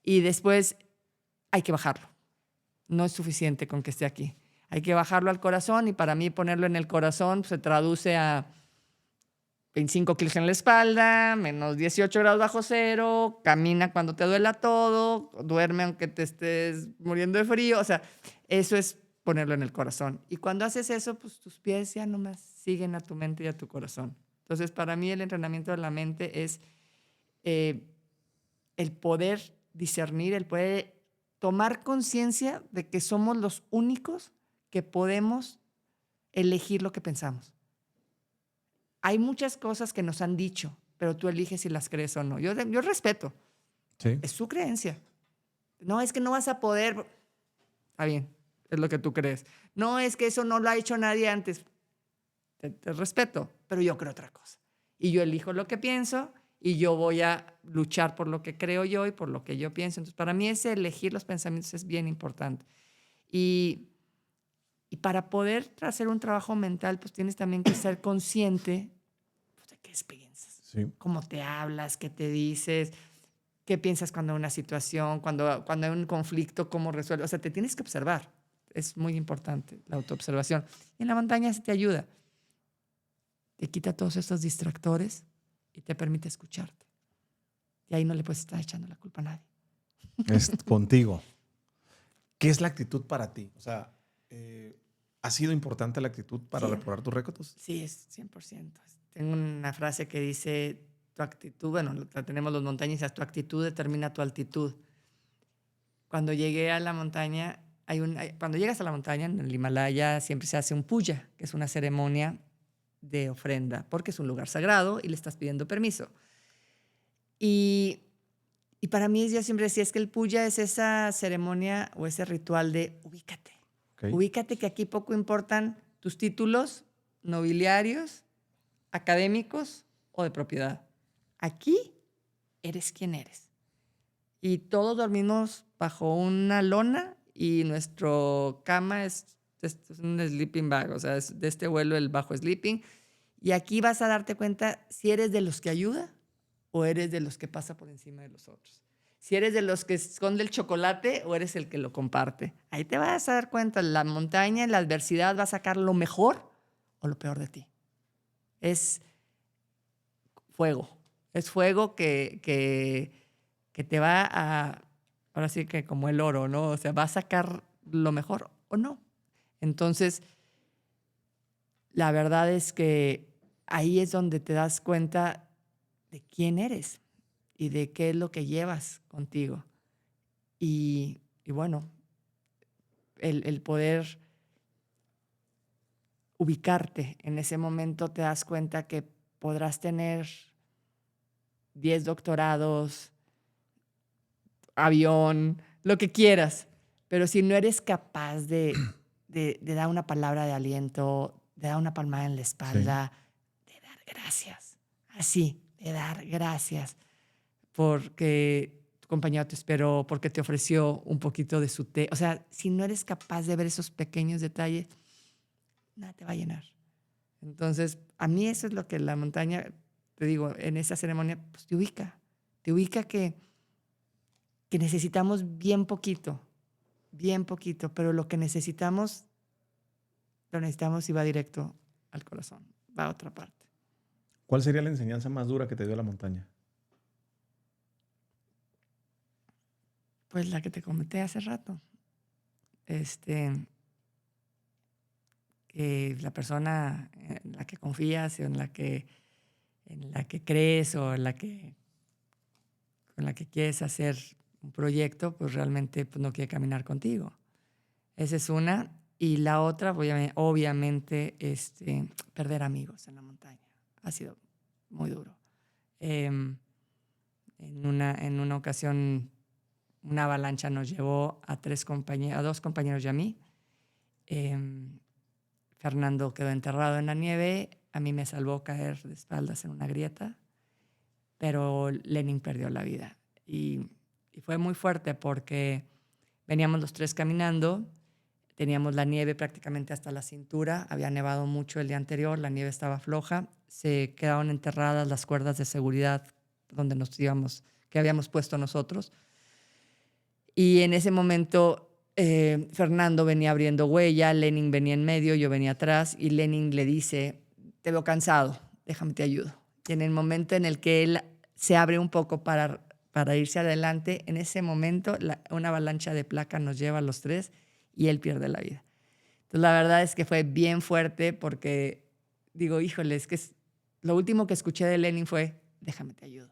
Y después hay que bajarlo. No es suficiente con que esté aquí. Hay que bajarlo al corazón y para mí ponerlo en el corazón pues, se traduce a 25 kilos en la espalda, menos 18 grados bajo cero, camina cuando te duela todo, duerme aunque te estés muriendo de frío. O sea, eso es ponerlo en el corazón. Y cuando haces eso, pues tus pies ya nomás siguen a tu mente y a tu corazón. Entonces, para mí el entrenamiento de la mente es el poder discernir, el poder tomar conciencia de que somos los únicos que podemos elegir lo que pensamos. Hay muchas cosas que nos han dicho, pero tú eliges si las crees o no. Yo respeto. Sí. Es su creencia. No, es que no vas a poder. Está bien, es lo que tú crees. No, es que eso no lo ha hecho nadie antes. Te respeto, pero yo creo otra cosa. Y yo elijo lo que pienso y yo voy a luchar por lo que creo yo y por lo que yo pienso. Entonces, para mí ese elegir los pensamientos es bien importante. Y para poder hacer un trabajo mental, pues tienes también que ser consciente pues, de qué piensas. Sí. Cómo te hablas, qué te dices, qué piensas cuando hay una situación, cuando hay un conflicto, cómo resuelves. O sea, te tienes que observar. Es muy importante la autoobservación. Y en la montaña se te ayuda. Te quita todos estos distractores y te permite escucharte. Y ahí no le puedes estar echando la culpa a nadie. Es contigo. ¿Qué es la actitud para ti? O sea, ¿ha sido importante la actitud para Sí. reprobar tus récords? Sí, es 100%. Tengo una frase que dice, tu actitud, bueno, la tenemos los montañistas, tu actitud determina tu altitud. Cuando llegué a la montaña, cuando llegas a la montaña, en el Himalaya, siempre se hace un puya, que es una ceremonia de ofrenda, porque es un lugar sagrado y le estás pidiendo permiso. Y para mí, yo siempre decía, es que el puya es esa ceremonia o ese ritual de ubícate. Okay. Ubícate que aquí poco importan tus títulos nobiliarios, académicos o de propiedad. Aquí eres quien eres. Y todos dormimos bajo una lona y nuestro cama es un sleeping bag, o sea, es de este vuelo el bajo sleeping. Y aquí vas a darte cuenta si eres de los que ayuda o eres de los que pasa por encima de los otros. Si eres de los que esconde el chocolate o eres el que lo comparte. Ahí te vas a dar cuenta, la montaña, la adversidad va a sacar lo mejor o lo peor de ti. Es fuego. Es fuego que te va a, ahora sí que como el oro, ¿no? O sea, va a sacar lo mejor o no. Entonces, la verdad es que ahí es donde te das cuenta de quién eres y de qué es lo que llevas contigo. Y bueno, el poder ubicarte en ese momento, te das cuenta que podrás tener 10 doctorados, avión, lo que quieras, pero si no eres capaz de dar una palabra de aliento, de dar una palmada en la espalda, de dar gracias, así, de dar gracias, porque tu compañero te esperó, porque te ofreció un poquito de su té. O sea, si no eres capaz de ver esos pequeños detalles, nada te va a llenar. Entonces, a mí eso es lo que la montaña, te digo, en esa ceremonia, pues te ubica que necesitamos bien poquito, pero lo que necesitamos, lo necesitamos y va directo al corazón, va a otra parte. ¿Cuál sería la enseñanza más dura que te dio la montaña? Pues la que te comenté hace rato. Que la persona en la que confías o en la que crees o con la que quieres hacer un proyecto, pues realmente pues, no quiere caminar contigo. Esa es una. Y la otra, obviamente, perder amigos en la montaña. Ha sido muy duro. En una ocasión, una avalancha nos llevó a dos compañeros y a mí. Fernando quedó enterrado en la nieve. A mí me salvó caer de espaldas en una grieta. Pero Lenin perdió la vida. Y fue muy fuerte porque veníamos los tres caminando. Teníamos la nieve prácticamente hasta la cintura. Había nevado mucho el día anterior. La nieve estaba floja. Se quedaron enterradas las cuerdas de seguridad donde que habíamos puesto nosotros. Y en ese momento Fernando venía abriendo huella, Lenin venía en medio, yo venía atrás y Lenin le dice, te veo cansado, déjame te ayudo. Y en el momento en el que él se abre un poco para irse adelante, en ese momento una avalancha de placa nos lleva a los tres y él pierde la vida. Entonces la verdad es que fue bien fuerte porque digo, híjole, es que lo último que escuché de Lenin fue, déjame te ayudo.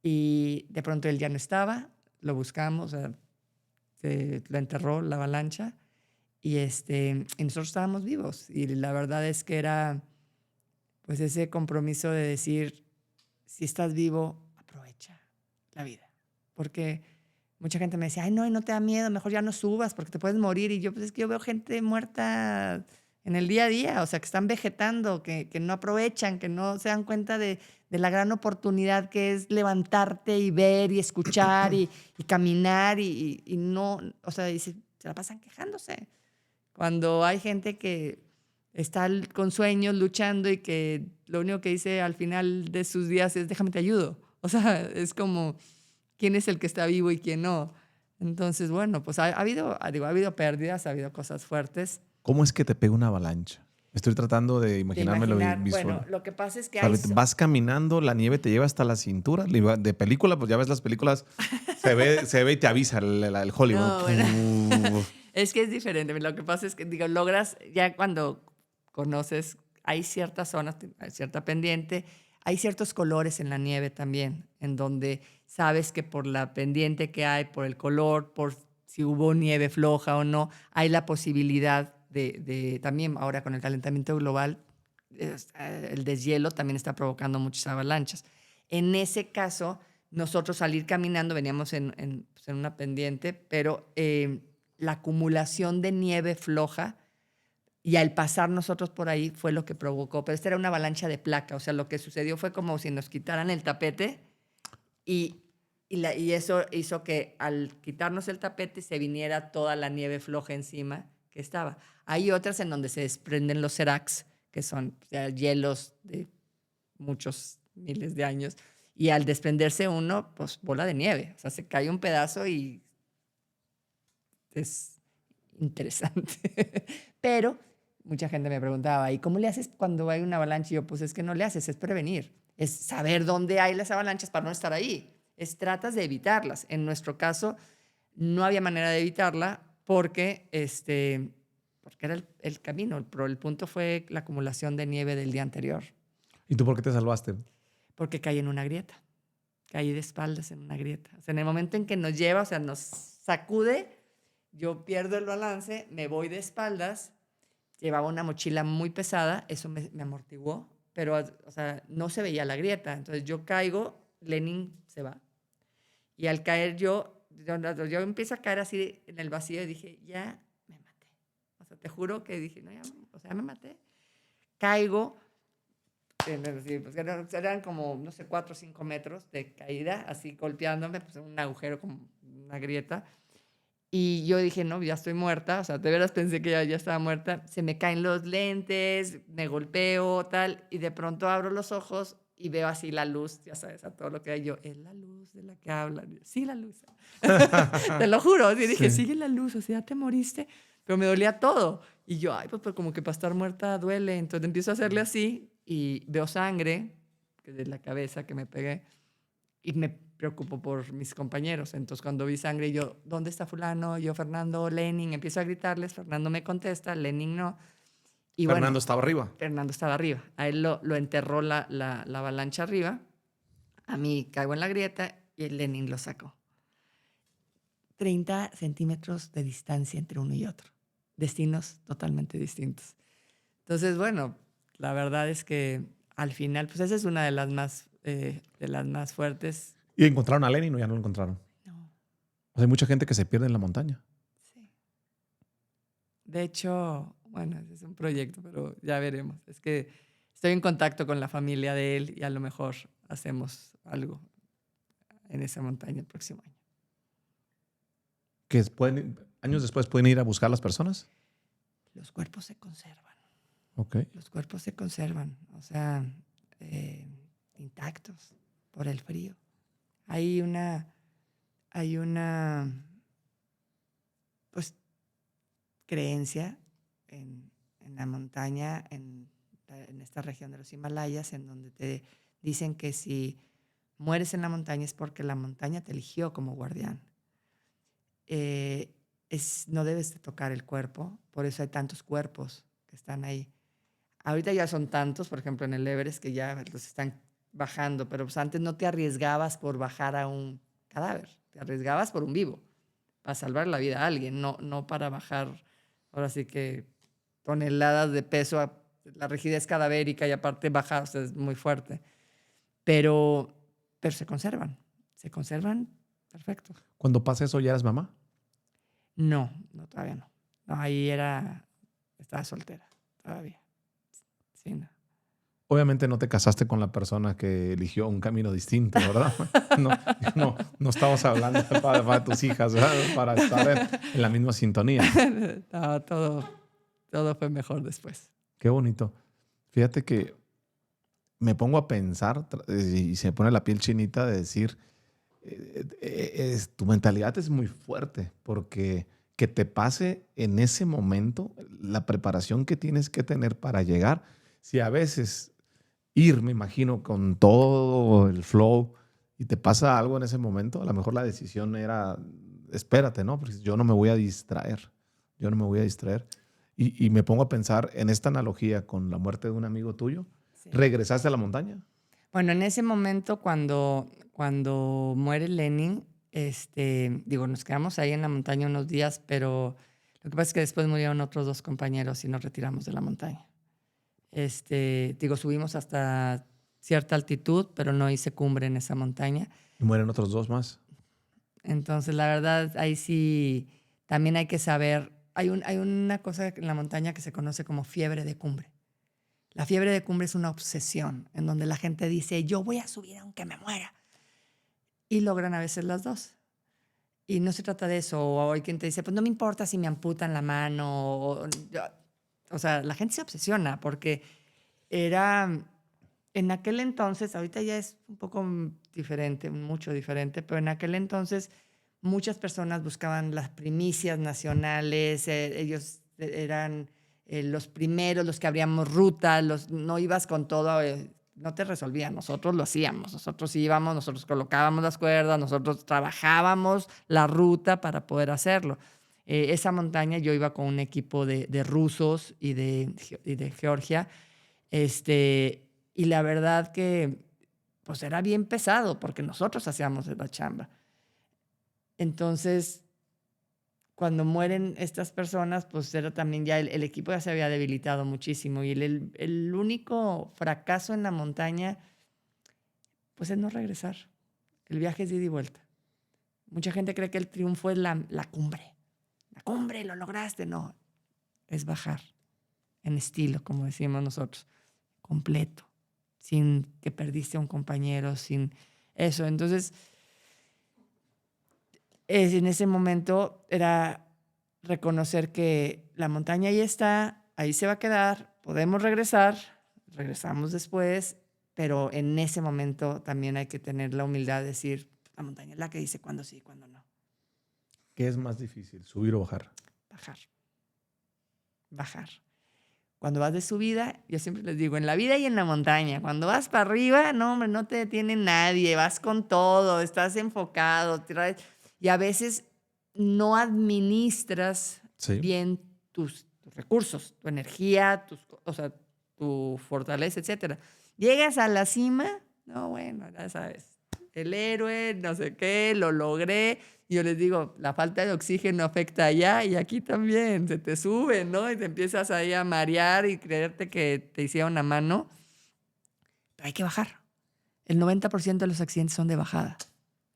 Y de pronto él ya no estaba, lo buscamos, lo enterró la avalancha y nosotros estábamos vivos. Y la verdad es que era pues ese compromiso de decir, si estás vivo, aprovecha la vida. Porque mucha gente me decía, ay, no te da miedo, mejor ya no subas porque te puedes morir. Y yo, pues es que yo veo gente muerta en el día a día, o sea, que están vegetando, que no aprovechan, que no se dan cuenta de la gran oportunidad que es levantarte y ver y escuchar y caminar y no, o sea, se la pasan quejándose. Cuando hay gente que está con sueños, luchando y que lo único que dice al final de sus días es déjame te ayudo. O sea, es como quién es el que está vivo y quién no. Entonces, bueno, pues ha habido pérdidas, ha habido cosas fuertes. ¿Cómo es que te pega una avalancha? Estoy tratando de imaginármelo visual. Bueno, lo que pasa es que vas caminando, la nieve te lleva hasta la cintura. De película, pues ya ves las películas, se ve y te avisa el Hollywood. No, bueno. Es que es diferente. Lo que pasa es que, logras, ya cuando conoces, hay ciertas zonas, hay cierta pendiente, hay ciertos colores en la nieve también, en donde sabes que por la pendiente que hay, por el color, por si hubo nieve floja o no, hay la posibilidad de también ahora con el calentamiento global, el deshielo también está provocando muchas avalanchas. En ese caso, nosotros salir caminando, veníamos en una pendiente, pero la acumulación de nieve floja Y al pasar nosotros por ahí fue lo que provocó. Pero esta era una avalancha de placa. O sea, lo que sucedió fue como si nos quitaran el tapete y eso hizo que al quitarnos el tapete se viniera toda la nieve floja encima que estaba. Hay otras en donde se desprenden los seracs, que son, o sea, hielos de muchos miles de años. Y al desprenderse uno, pues bola de nieve. O sea, se cae un pedazo y es interesante. Pero mucha gente me preguntaba, ¿y cómo le haces cuando hay una avalancha? Y yo, pues es que no le haces, es prevenir. Es saber dónde hay las avalanchas para no estar ahí. Tratas de evitarlas. En nuestro caso, no había manera de evitarla porque era el camino. Pero el punto fue la acumulación de nieve del día anterior. ¿Y tú por qué te salvaste? Porque caí en una grieta. Caí de espaldas en una grieta. O sea, en el momento en que nos lleva, o sea, nos sacude, yo pierdo el balance, me voy de espaldas, llevaba una mochila muy pesada, eso me amortiguó, pero, o sea, no se veía la grieta. Entonces yo caigo, Lenin se va. Y al caer yo empiezo a caer así en el vacío y dije, ya me maté. O sea, te juro que dije, no, ya me maté. Caigo, pues eran como, no sé, 4 o 5 metros de caída, así golpeándome, pues en un agujero, como una grieta. Y yo dije, no, ya estoy muerta. O sea, de veras pensé que ya estaba muerta. Se me caen los lentes, me golpeo, tal. Y de pronto abro los ojos y veo así la luz, ya sabes, a todo lo que hay. Yo, es la luz de la que hablan. Sí, la luz. Te lo juro. Y dije, sigue la luz, o sea, ya te moriste. Pero me dolía todo. Y yo, ay, pues como que para estar muerta duele. Entonces empiezo a hacerle así y veo sangre de la cabeza que me pegué. Y me preocupo por mis compañeros. Entonces, cuando vi sangre, yo, ¿dónde está fulano? Yo, Fernando, Lenin. Empiezo a gritarles. Fernando me contesta, Lenin no. Y Fernando estaba arriba. Fernando estaba arriba. A él lo enterró la avalancha arriba. A mí caigo en la grieta y el Lenin lo sacó. 30 centímetros de distancia entre uno y otro. Destinos totalmente distintos. Entonces, bueno, la verdad es que al final, pues esa es una de las más fuertes. ¿Y encontraron a Lenin o ya no lo encontraron? No. O sea, hay mucha gente que se pierde en la montaña. Sí. De hecho, bueno, ese es un proyecto, pero ya veremos. Es que estoy en contacto con la familia de él y a lo mejor hacemos algo en esa montaña el próximo año. ¿Que años después pueden ir a buscar a las personas? Los cuerpos se conservan. Ok. Los cuerpos se conservan, o sea, intactos por el frío. Hay una pues, creencia en la montaña, en esta región de los Himalayas, en donde te dicen que si mueres en la montaña es porque la montaña te eligió como guardián. No debes de tocar el cuerpo, por eso hay tantos cuerpos que están ahí. Ahorita ya son tantos, por ejemplo, en el Everest, que ya los están bajando, pero pues antes no te arriesgabas por bajar a un cadáver, te arriesgabas por un vivo, para salvar la vida a alguien, no para bajar, ahora sí que toneladas de peso, la rigidez cadavérica y aparte bajar, o sea, es muy fuerte. Pero se conservan perfecto. Cuando pasa eso, ¿ya eras mamá? No, todavía no. No, ahí estaba soltera, todavía. Sí, no. Obviamente no te casaste con la persona que eligió un camino distinto, ¿verdad? No estamos hablando para tus hijas, ¿verdad? Para estar en la misma sintonía. No, todo fue mejor después. Qué bonito. Fíjate que me pongo a pensar y se me pone la piel chinita de decir, tu mentalidad es muy fuerte porque que te pase en ese momento la preparación que tienes que tener para llegar. Si a veces me imagino, con todo el flow y te pasa algo en ese momento, a lo mejor la decisión era, espérate, ¿no? Porque yo no me voy a distraer. Y me pongo a pensar en esta analogía con la muerte de un amigo tuyo. Sí. ¿Regresaste a la montaña? Bueno, en ese momento cuando muere Lenin, nos quedamos ahí en la montaña unos días, pero lo que pasa es que después murieron otros 2 compañeros y nos retiramos de la montaña. Subimos hasta cierta altitud, pero no hice cumbre en esa montaña. ¿Y mueren otros 2 más? Entonces, la verdad, ahí sí también hay que saber hay una cosa en la montaña que se conoce como fiebre de cumbre. La fiebre de cumbre es una obsesión en donde la gente dice, yo voy a subir aunque me muera. Y logran a veces las dos. Y no se trata de eso. O hay quien te dice, pues no me importa si me amputan la mano. O sea, la gente se obsesiona porque era... En aquel entonces, ahorita ya es un poco diferente, mucho diferente, pero en aquel entonces muchas personas buscaban las primicias nacionales, ellos eran los primeros, los que abríamos ruta, no ibas con todo, no te resolvían, nosotros lo hacíamos, nosotros íbamos, nosotros colocábamos las cuerdas, nosotros trabajábamos la ruta para poder hacerlo. Esa montaña yo iba con un equipo de rusos y de Georgia, y la verdad que pues era bien pesado porque nosotros hacíamos la chamba. Entonces, cuando mueren estas personas, pues era también ya el equipo ya se había debilitado muchísimo y el único fracaso en la montaña pues es no regresar. El viaje es de ida y vuelta. Mucha gente cree que el triunfo es la cumbre. La cumbre, lo lograste. No, es bajar en estilo, como decimos nosotros, completo, sin que perdiste a un compañero, sin eso. Entonces, en ese momento era reconocer que la montaña ahí está, ahí se va a quedar, podemos regresar, regresamos después, pero en ese momento también hay que tener la humildad de decir, la montaña es la que dice cuándo sí y cuándo no. ¿Qué es más difícil, subir o bajar? Bajar. Cuando vas de subida, yo siempre les digo, en la vida y en la montaña, cuando vas para arriba, no, hombre, no te detiene nadie, vas con todo, estás enfocado, y a veces no administras bien tus recursos, tu energía, tu fortaleza, etc. Llegas a la cima, no, bueno, ya sabes, el héroe, no sé qué, lo logré. Y yo les digo, la falta de oxígeno afecta allá y aquí también, se te sube, ¿no? Y te empiezas ahí a marear y creerte que te hicieron a mano. Pero hay que bajar. El 90% de los accidentes son de bajada,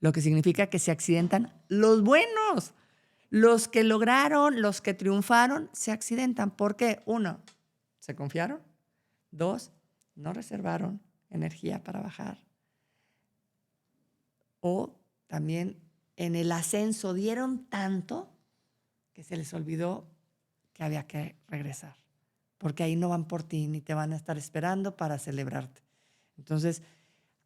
lo que significa que se accidentan los buenos. Los que lograron, los que triunfaron, se accidentan. ¿Por qué? 1, se confiaron. 2, no reservaron energía para bajar. O también en el ascenso dieron tanto que se les olvidó que había que regresar. Porque ahí no van por ti ni te van a estar esperando para celebrarte. Entonces,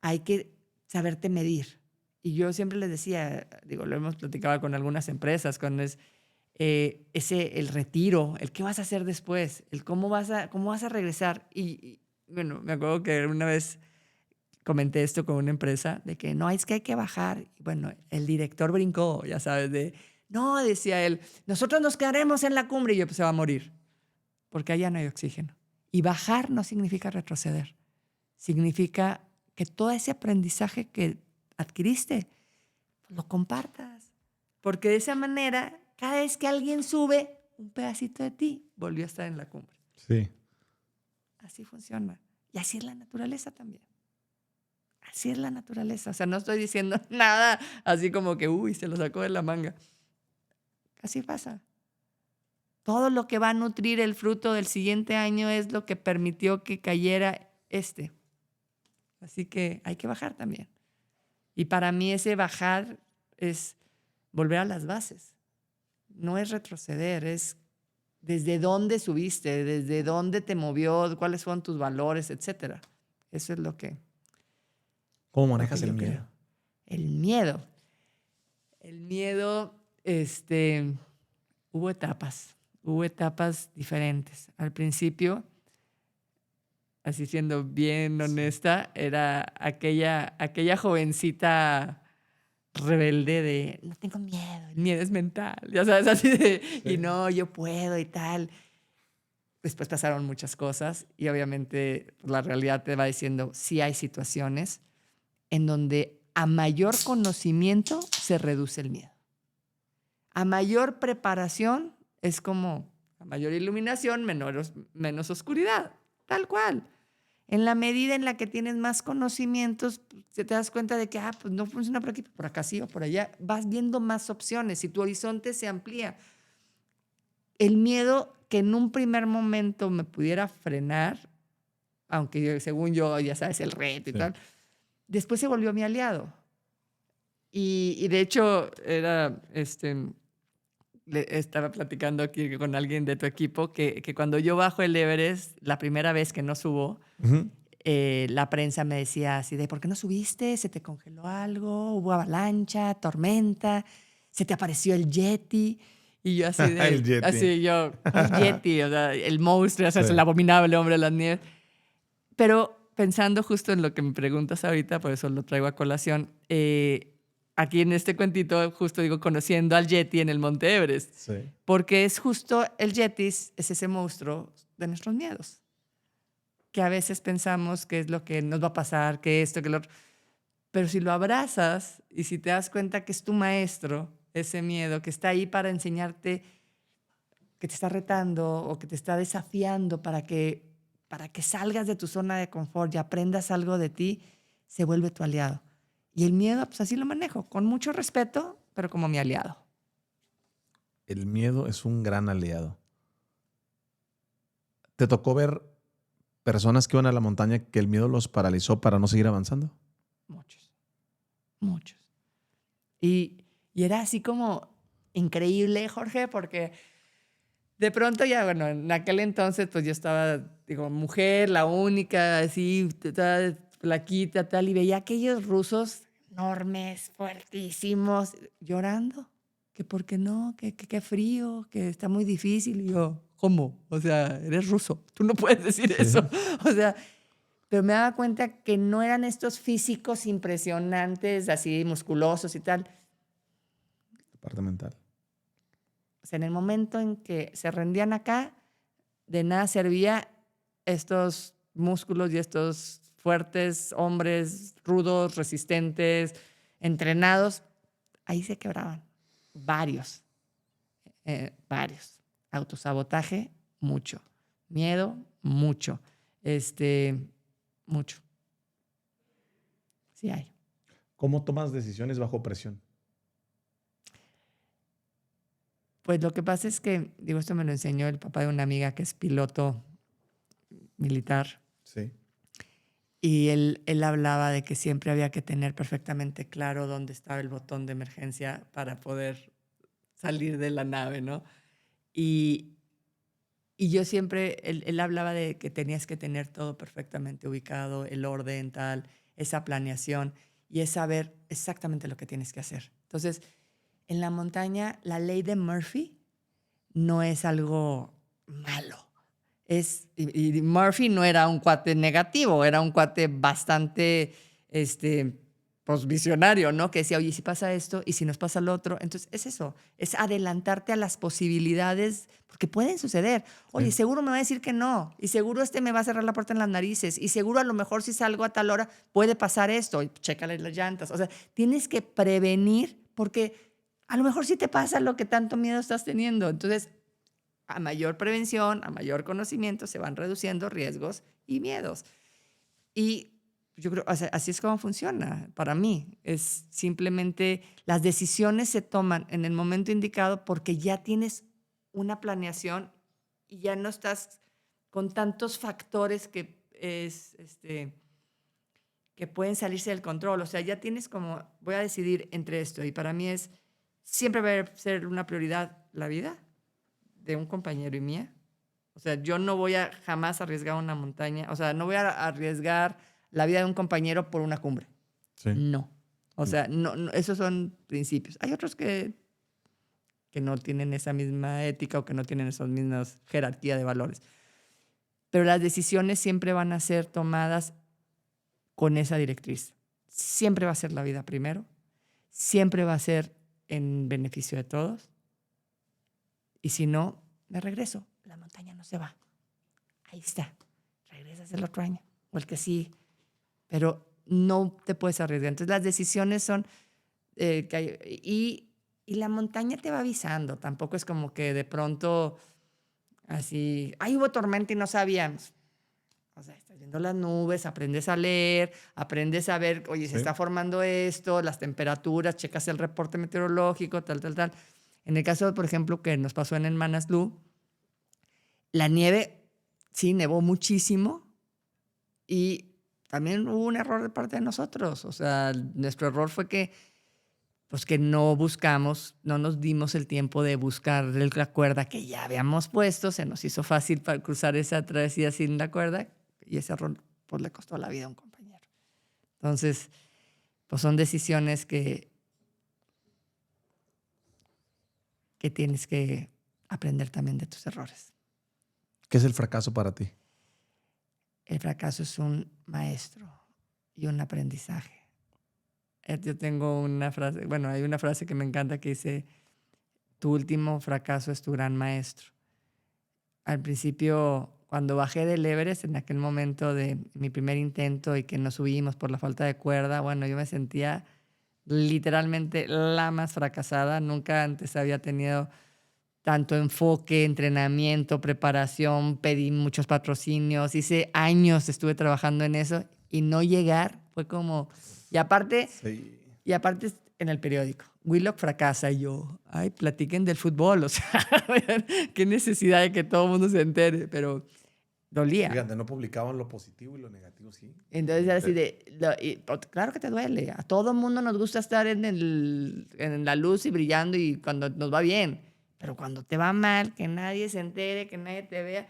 hay que saberte medir. Y yo siempre les decía, lo hemos platicado con algunas empresas, cuando es el retiro, el qué vas a hacer después, el cómo vas a regresar. Y bueno, me acuerdo que una vez comenté esto con una empresa, de que no, es que hay que bajar. Y bueno, el director brincó, ya sabes, no, decía él, nosotros nos quedaremos en la cumbre. Y yo, pues se va a morir, porque allá no hay oxígeno. Y bajar no significa retroceder, significa que todo ese aprendizaje que adquiriste, lo compartas. Porque de esa manera, cada vez que alguien sube, un pedacito de ti volvió a estar en la cumbre. Sí. Así funciona. Y así es la naturaleza también. Así es la naturaleza. O sea, no estoy diciendo nada así como que, se lo sacó de la manga. Así pasa. Todo lo que va a nutrir el fruto del siguiente año es lo que permitió que cayera este. Así que hay que bajar también. Y para mí ese bajar es volver a las bases. No es retroceder, es desde dónde subiste, desde dónde te movió, cuáles fueron tus valores, etc. Eso es lo que... ¿Cómo manejas el miedo? El miedo. El miedo, hubo etapas diferentes. Al principio, así siendo bien honesta, era aquella jovencita rebelde de no tengo miedo, el miedo es mental, ya sabes, así de, y no, yo puedo y tal. Después pasaron muchas cosas y obviamente la realidad te va diciendo, sí hay situaciones en donde a mayor conocimiento se reduce el miedo. A mayor preparación es como a mayor iluminación, menos oscuridad, tal cual. En la medida en la que tienes más conocimientos, te das cuenta de que pues no funciona por aquí, por acá sí o por allá. Vas viendo más opciones y tu horizonte se amplía. el miedo que en un primer momento me pudiera frenar, aunque según yo, ya sabes, el reto y tal, después se volvió mi aliado. Y de hecho, estaba platicando aquí con alguien de tu equipo que cuando yo bajo el Everest, la primera vez que no subo, la prensa me decía así de, ¿por qué no subiste? ¿Se te congeló algo? ¿Hubo avalancha, tormenta? ¿Se te apareció el Yeti? Y yo así de... El Yeti. Así yo, el Yeti, o sea, el monstruo, o sea, es el abominable hombre de las nieves. Pero pensando justo en lo que me preguntas ahorita, por eso lo traigo a colación, aquí en este cuentito justo digo conociendo al Yeti en el Monte Everest. Sí. Porque es justo el Yeti, es ese monstruo de nuestros miedos. Que a veces pensamos que es lo que nos va a pasar, que esto, que lo otro. Pero si lo abrazas y si te das cuenta que es tu maestro, ese miedo que está ahí para enseñarte, que te está retando o que te está desafiando para que salgas de tu zona de confort y aprendas algo de ti, se vuelve tu aliado. Y el miedo, pues así lo manejo, con mucho respeto, pero como mi aliado. El miedo es un gran aliado. ¿Te tocó ver personas que iban a la montaña que el miedo los paralizó para no seguir avanzando? Muchos. Y era así como increíble, Jorge, porque de pronto ya, bueno, en aquel entonces pues yo estaba, digo, mujer, la única, así, toda flaquita, tal, y veía aquellos rusos enormes, fuertísimos, llorando, que por qué no, que frío, que está muy difícil. Y yo, ¿cómo? O sea, eres ruso, tú no puedes decir eso. O sea, pero me daba cuenta que no eran estos físicos impresionantes, así musculosos y tal. Parte mental. O sea, en el momento en que se rendían acá, de nada servía estos músculos y estos fuertes hombres rudos, resistentes, entrenados. Ahí se quebraban. Varios. Autosabotaje, mucho. Miedo, mucho. Mucho. Sí hay. ¿Cómo tomas decisiones bajo presión? Pues lo que pasa es que, digo, esto me lo enseñó el papá de una amiga que es piloto militar. Sí. Y él hablaba de que siempre había que tener perfectamente claro dónde estaba el botón de emergencia para poder salir de la nave, ¿no? Y yo siempre, él hablaba de que tenías que tener todo perfectamente ubicado, el orden, tal, esa planeación, y es saber exactamente lo que tienes que hacer. Entonces, en la montaña, la ley de Murphy no es algo malo. Y Murphy no era un cuate negativo, era un cuate bastante pues visionario, ¿no? Que decía, oye, si pasa esto y si nos pasa lo otro. Entonces, es eso, es adelantarte a las posibilidades, porque pueden suceder. Oye, seguro me va a decir que no, y seguro me va a cerrar la puerta en las narices, y seguro a lo mejor si salgo a tal hora puede pasar esto, y chécale las llantas. O sea, tienes que prevenir, porque a lo mejor sí te pasa lo que tanto miedo estás teniendo. Entonces, a mayor prevención, a mayor conocimiento, se van reduciendo riesgos y miedos. Y yo creo, o sea, así es como funciona para mí. Es simplemente las decisiones se toman en el momento indicado porque ya tienes una planeación y ya no estás con tantos factores que pueden salirse del control. O sea, ya tienes como, voy a decidir entre esto. Y para mí siempre va a ser una prioridad la vida de un compañero y mía. O sea, yo no voy a jamás arriesgar una montaña. O sea, no voy a arriesgar la vida de un compañero por una cumbre. Sí. No. O sea, no, esos son principios. Hay otros que no tienen esa misma ética o que no tienen esas mismas jerarquía de valores. Pero las decisiones siempre van a ser tomadas con esa directriz. Siempre va a ser la vida primero. Siempre va a ser en beneficio de todos. Y si no, me regreso. La montaña no se va. Ahí está. Regresas el otro año o el que sigue. Pero no te puedes arriesgar. Entonces las decisiones son... y la montaña te va avisando. Tampoco es como que de pronto así... ¡Ay, hubo tormenta y no sabíamos! O sea, estás viendo las nubes, aprendes a leer, aprendes a ver, oye, se está formando esto, las temperaturas, checas el reporte meteorológico, tal. En el caso, por ejemplo, que nos pasó en el Manaslu, La nieve, sí, nevó muchísimo y también hubo un error de parte de nosotros. O sea, nuestro error fue que no buscamos, no nos dimos el tiempo de buscar la cuerda que ya habíamos puesto. Se nos hizo fácil para cruzar esa travesía sin la cuerda y ese error pues, le costó la vida a un compañero. Entonces, pues son decisiones que tienes que aprender también de tus errores. ¿Qué es el fracaso para ti? El fracaso es un maestro y un aprendizaje. Yo tengo una frase, bueno, hay una frase que me encanta que dice, tu último fracaso es tu gran maestro. Al principio, cuando bajé del Everest, en aquel momento de mi primer intento y que no subimos por la falta de cuerda, bueno, yo me sentía literalmente la más fracasada. Nunca antes había tenido tanto enfoque, entrenamiento, preparación, pedí muchos patrocinios, hice años, estuve trabajando en eso y no llegar fue como... Y aparte en el periódico, Willock fracasa y yo, ay, platiquen del fútbol, o sea, qué necesidad de que todo el mundo se entere, pero dolía. Fíjate, no publicaban lo positivo y lo negativo, sí. Entonces era así claro que te duele, a todo el mundo nos gusta estar en la luz y brillando y cuando nos va bien, pero cuando te va mal, que nadie se entere, que nadie te vea.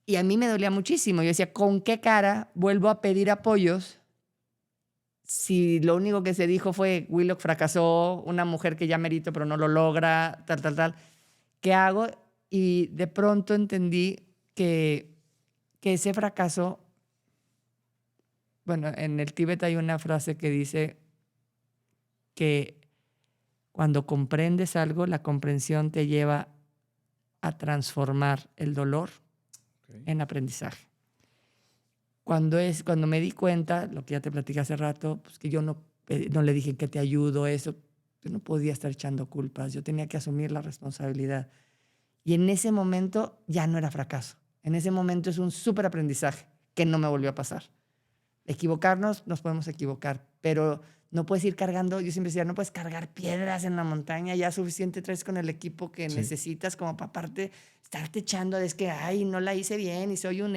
Y a mí me dolía muchísimo. Yo decía, ¿con qué cara vuelvo a pedir apoyos si lo único que se dijo fue Willock fracasó, una mujer que ya merito pero no lo logra, tal? ¿Qué hago? Y de pronto entendí que ese fracaso... Bueno, en el Tíbet hay una frase que dice que cuando comprendes algo, la comprensión te lleva a transformar el dolor en aprendizaje. Cuando me di cuenta, lo que ya te platicé hace rato, pues que yo no le dije que te ayudo, eso, yo no podía estar echando culpas, yo tenía que asumir la responsabilidad. Y en ese momento ya no era fracaso. En ese momento es un súper aprendizaje que no me volvió a pasar. Equivocarnos, nos podemos equivocar, pero no puedes ir cargando, yo siempre decía, no puedes cargar piedras en la montaña, ya suficiente traes con el equipo que necesitas como para aparte estarte echando, es que, ay, no la hice bien y soy un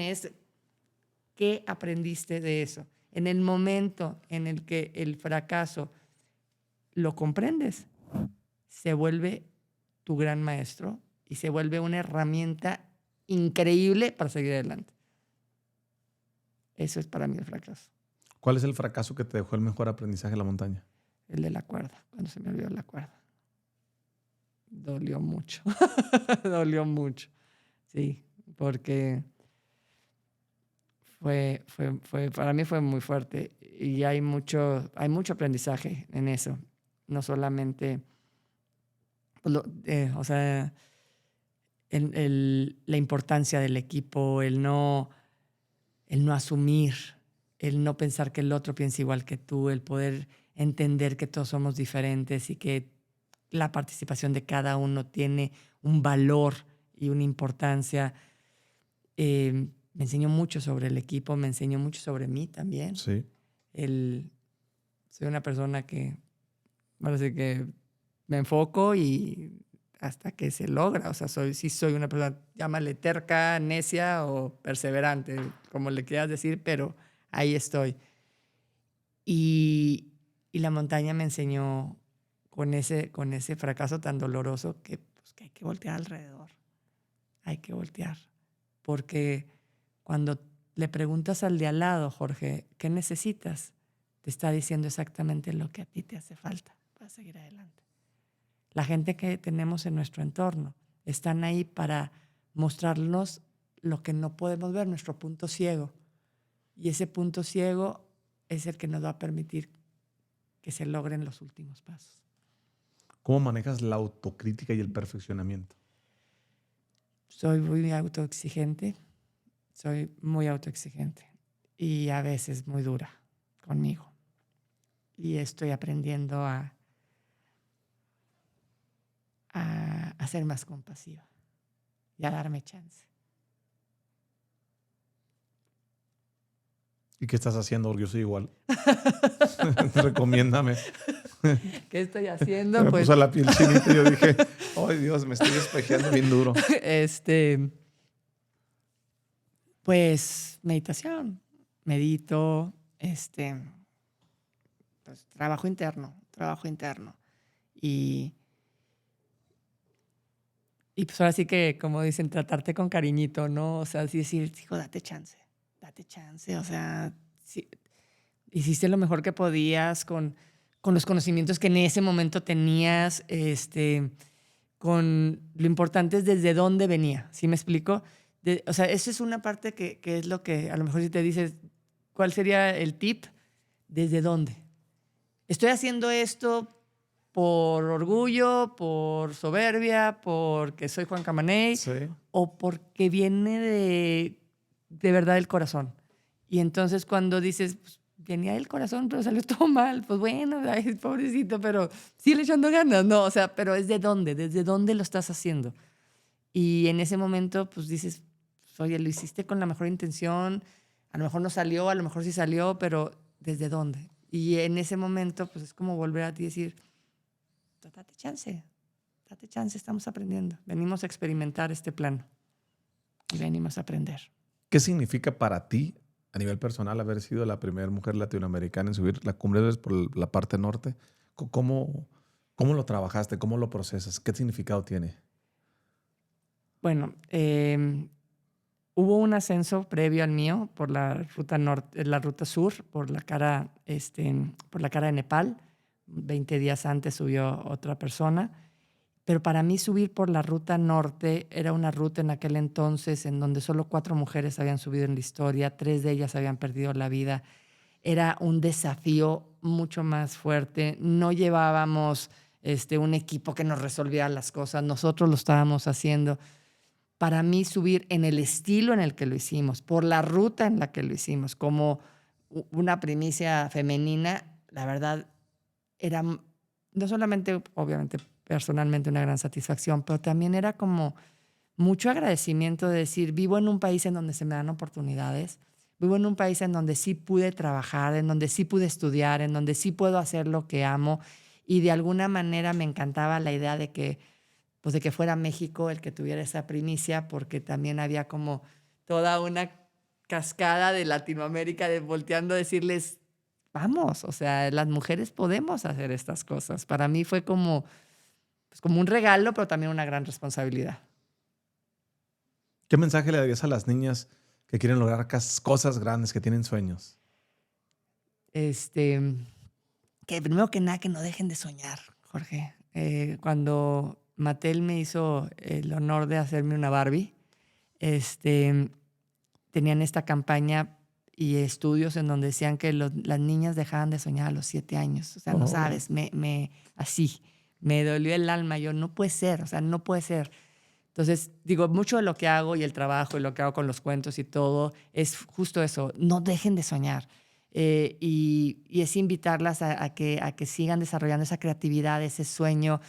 ¿Qué aprendiste de eso? En el momento en el que el fracaso lo comprendes, se vuelve tu gran maestro y se vuelve una herramienta increíble para seguir adelante. Eso es para mí el fracaso. ¿Cuál es el fracaso que te dejó el mejor aprendizaje en la montaña? El de la cuerda, cuando se me olvidó la cuerda. Dolió mucho. Dolió mucho. Sí, porque para mí fue muy fuerte y hay mucho aprendizaje en eso. No solamente, o sea, la importancia del equipo, el no asumir, el no pensar que el otro piensa igual que tú, el poder entender que todos somos diferentes y que la participación de cada uno tiene un valor y una importancia. Me enseñó mucho sobre el equipo, me enseñó mucho sobre mí también. Sí. Soy una persona que, parece que me enfoco y hasta que se logra. O sea, soy una persona, llámale terca, necia o perseverante, como le quieras decir, pero ahí estoy. Y la montaña me enseñó con ese fracaso tan doloroso que hay que voltear alrededor. Hay que voltear. Porque cuando le preguntas al de al lado, Jorge, ¿qué necesitas? Te está diciendo exactamente lo que a ti te hace falta para seguir adelante. La gente que tenemos en nuestro entorno están ahí para mostrarnos lo que no podemos ver, nuestro punto ciego. Y ese punto ciego es el que nos va a permitir que se logren los últimos pasos. ¿Cómo manejas la autocrítica y el perfeccionamiento? Soy muy autoexigente. Y a veces muy dura conmigo. Y estoy aprendiendo a ser más compasiva y a darme chance. ¿Y qué estás haciendo? Porque yo soy igual. Recomiéndame. ¿Qué estoy haciendo? Me puso la piel chinita y yo dije, ay Dios, me estoy espejeando bien duro. Pues meditación. Medito, pues, trabajo interno. Y pues ahora sí que, como dicen, tratarte con cariñito, ¿no? O sea, así decir, hijo, date chance. O sea, sí, hiciste lo mejor que podías con los conocimientos que en ese momento tenías, con lo importante es desde dónde venía, ¿sí me explico? O sea, eso es una parte que es lo que a lo mejor si te dices, ¿cuál sería el tip? ¿Desde dónde? Estoy haciendo esto por orgullo, por soberbia, porque soy Juan Camaney, Sí. o porque viene de verdad del corazón. Y entonces cuando dices, pues, venía del corazón, pero salió todo mal, pues bueno, ay, pobrecito, pero sigue echando ganas, no, o sea, pero es de dónde, desde dónde lo estás haciendo. Y en ese momento, pues dices, pues, oye, lo hiciste con la mejor intención, a lo mejor no salió, a lo mejor sí salió, pero ¿desde dónde? Y en ese momento, pues es como volver a ti y decir, date chance, estamos aprendiendo. Venimos a experimentar este plano y venimos a aprender. ¿Qué significa para ti, a nivel personal, haber sido la primera mujer latinoamericana en subir la Cumbre Everest por la parte norte? ¿Cómo lo trabajaste? ¿Cómo lo procesas? ¿Qué significado tiene? Bueno, hubo un ascenso previo al mío por la ruta norte, la ruta sur, por la cara de Nepal. 20 días antes subió otra persona. Pero para mí subir por la ruta norte era una ruta en aquel entonces en donde solo 4 mujeres habían subido en la historia, 3 de ellas habían perdido la vida. Era un desafío mucho más fuerte. No llevábamos un equipo que nos resolviera las cosas. Nosotros lo estábamos haciendo. Para mí subir en el estilo en el que lo hicimos, por la ruta en la que lo hicimos, como una primicia femenina, la verdad era no solamente, obviamente, personalmente una gran satisfacción, pero también era como mucho agradecimiento de decir, vivo en un país en donde se me dan oportunidades, vivo en un país en donde sí pude trabajar, en donde sí pude estudiar, en donde sí puedo hacer lo que amo, y de alguna manera me encantaba la idea de que fuera México el que tuviera esa primicia, porque también había como toda una cascada de Latinoamérica volteando a decirles, vamos, o sea, las mujeres podemos hacer estas cosas. Para mí fue como un regalo, pero también una gran responsabilidad. ¿Qué mensaje le darías a las niñas que quieren lograr cosas grandes, que tienen sueños? Que primero que nada, que no dejen de soñar, Jorge. Cuando Mattel me hizo el honor de hacerme una Barbie, tenían esta campaña y estudios en donde decían que las niñas dejaban de soñar a los 7 años. O sea, no sabes, así, me dolió el alma. Yo, no puede ser, o sea, no puede ser. Entonces, digo, mucho de lo que hago y el trabajo y lo que hago con los cuentos y todo es justo eso, no dejen de soñar. Y es invitarlas a que sigan desarrollando esa creatividad, ese sueño,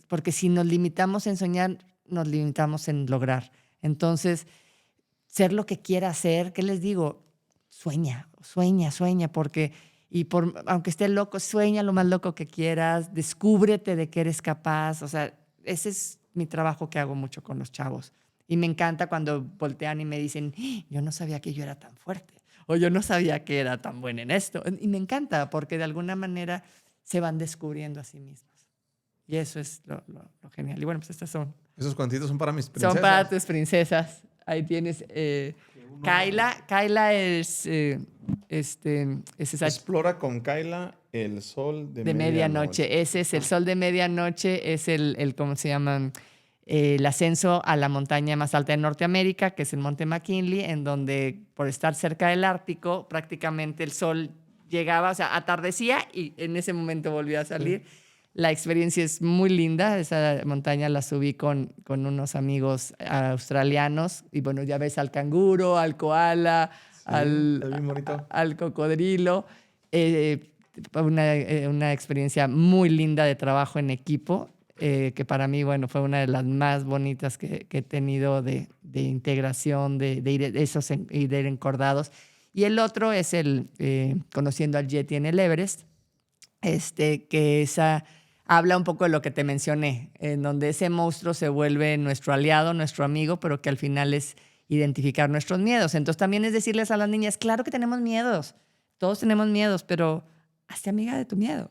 porque si nos limitamos en soñar, nos limitamos en lograr. Entonces, ser lo que quiera hacer, ¿qué les digo? Sueña, porque aunque esté loco, sueña lo más loco que quieras, descúbrete de que eres capaz. O sea, ese es mi trabajo que hago mucho con los chavos. Y me encanta cuando voltean y me dicen, yo no sabía que yo era tan fuerte, o yo no sabía que era tan buena en esto. Y me encanta porque de alguna manera se van descubriendo a sí mismos. Y eso es lo genial. Y bueno, pues estas son. Esos cuantitos son para mis princesas. Son para tus princesas. Ahí tienes Kyla es esa. Explora con Kyla el sol de medianoche. Ese es el sol de medianoche, es el ¿cómo se llama? El ascenso a la montaña más alta de Norteamérica, que es el Monte McKinley, en donde por estar cerca del Ártico, prácticamente el sol llegaba, o sea, atardecía y en ese momento volvía a salir. Sí. La experiencia es muy linda. Esa montaña la subí con unos amigos australianos y bueno, ya ves al canguro, al koala, sí, al cocodrilo. Una experiencia muy linda de trabajo en equipo, que para mí, bueno, fue una de las más bonitas que he tenido de integración, de ir encordados. Y el otro es conociendo al Yeti en el Everest, que habla un poco de lo que te mencioné, en donde ese monstruo se vuelve nuestro aliado, nuestro amigo, pero que al final es identificar nuestros miedos. Entonces también es decirles a las niñas, claro que tenemos miedos, todos tenemos miedos, pero hazte amiga de tu miedo,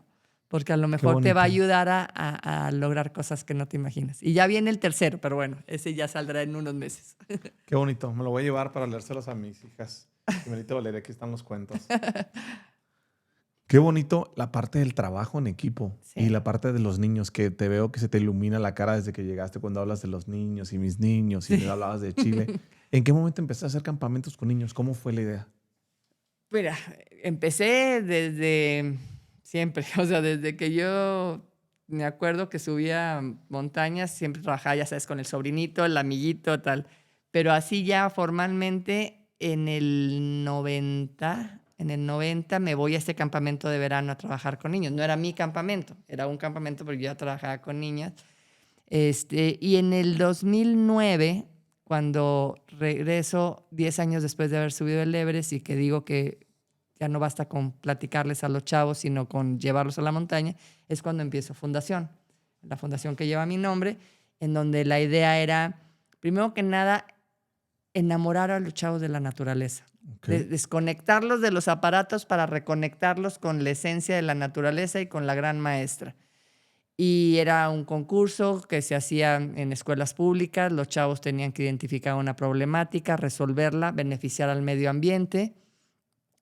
porque a lo mejor te va a ayudar a lograr cosas que no te imaginas. Y ya viene el tercero, pero bueno, ese ya saldrá en unos meses. Qué bonito. Me lo voy a llevar para leérselos a mis hijas. Primerito Valeria, aquí están los cuentos. Qué bonito la parte del trabajo en equipo y la parte de los niños, que te veo que se te ilumina la cara desde que llegaste cuando hablas de los niños y mis niños y me hablabas de Chile. ¿En qué momento empezaste a hacer campamentos con niños? ¿Cómo fue la idea? Mira, empecé desde siempre, o sea, desde que yo me acuerdo que subía montañas, siempre trabajaba, ya sabes, con el sobrinito, el amiguito, tal. Pero así ya formalmente en el 90 me voy a este campamento de verano a trabajar con niños. No era mi campamento, era un campamento porque yo ya trabajaba con niñas. Y en el 2009, cuando regreso 10 años después de haber subido el Everest y que digo que ya no basta con platicarles a los chavos, sino con llevarlos a la montaña, es cuando empiezo Fundación, la fundación que lleva mi nombre, en donde la idea era, primero que nada, enamorar a los chavos de la naturaleza. Okay. Desconectarlos de los aparatos para reconectarlos con la esencia de la naturaleza y con la gran maestra. Y era un concurso que se hacía en escuelas públicas. Los chavos tenían que identificar una problemática, resolverla, beneficiar al medio ambiente.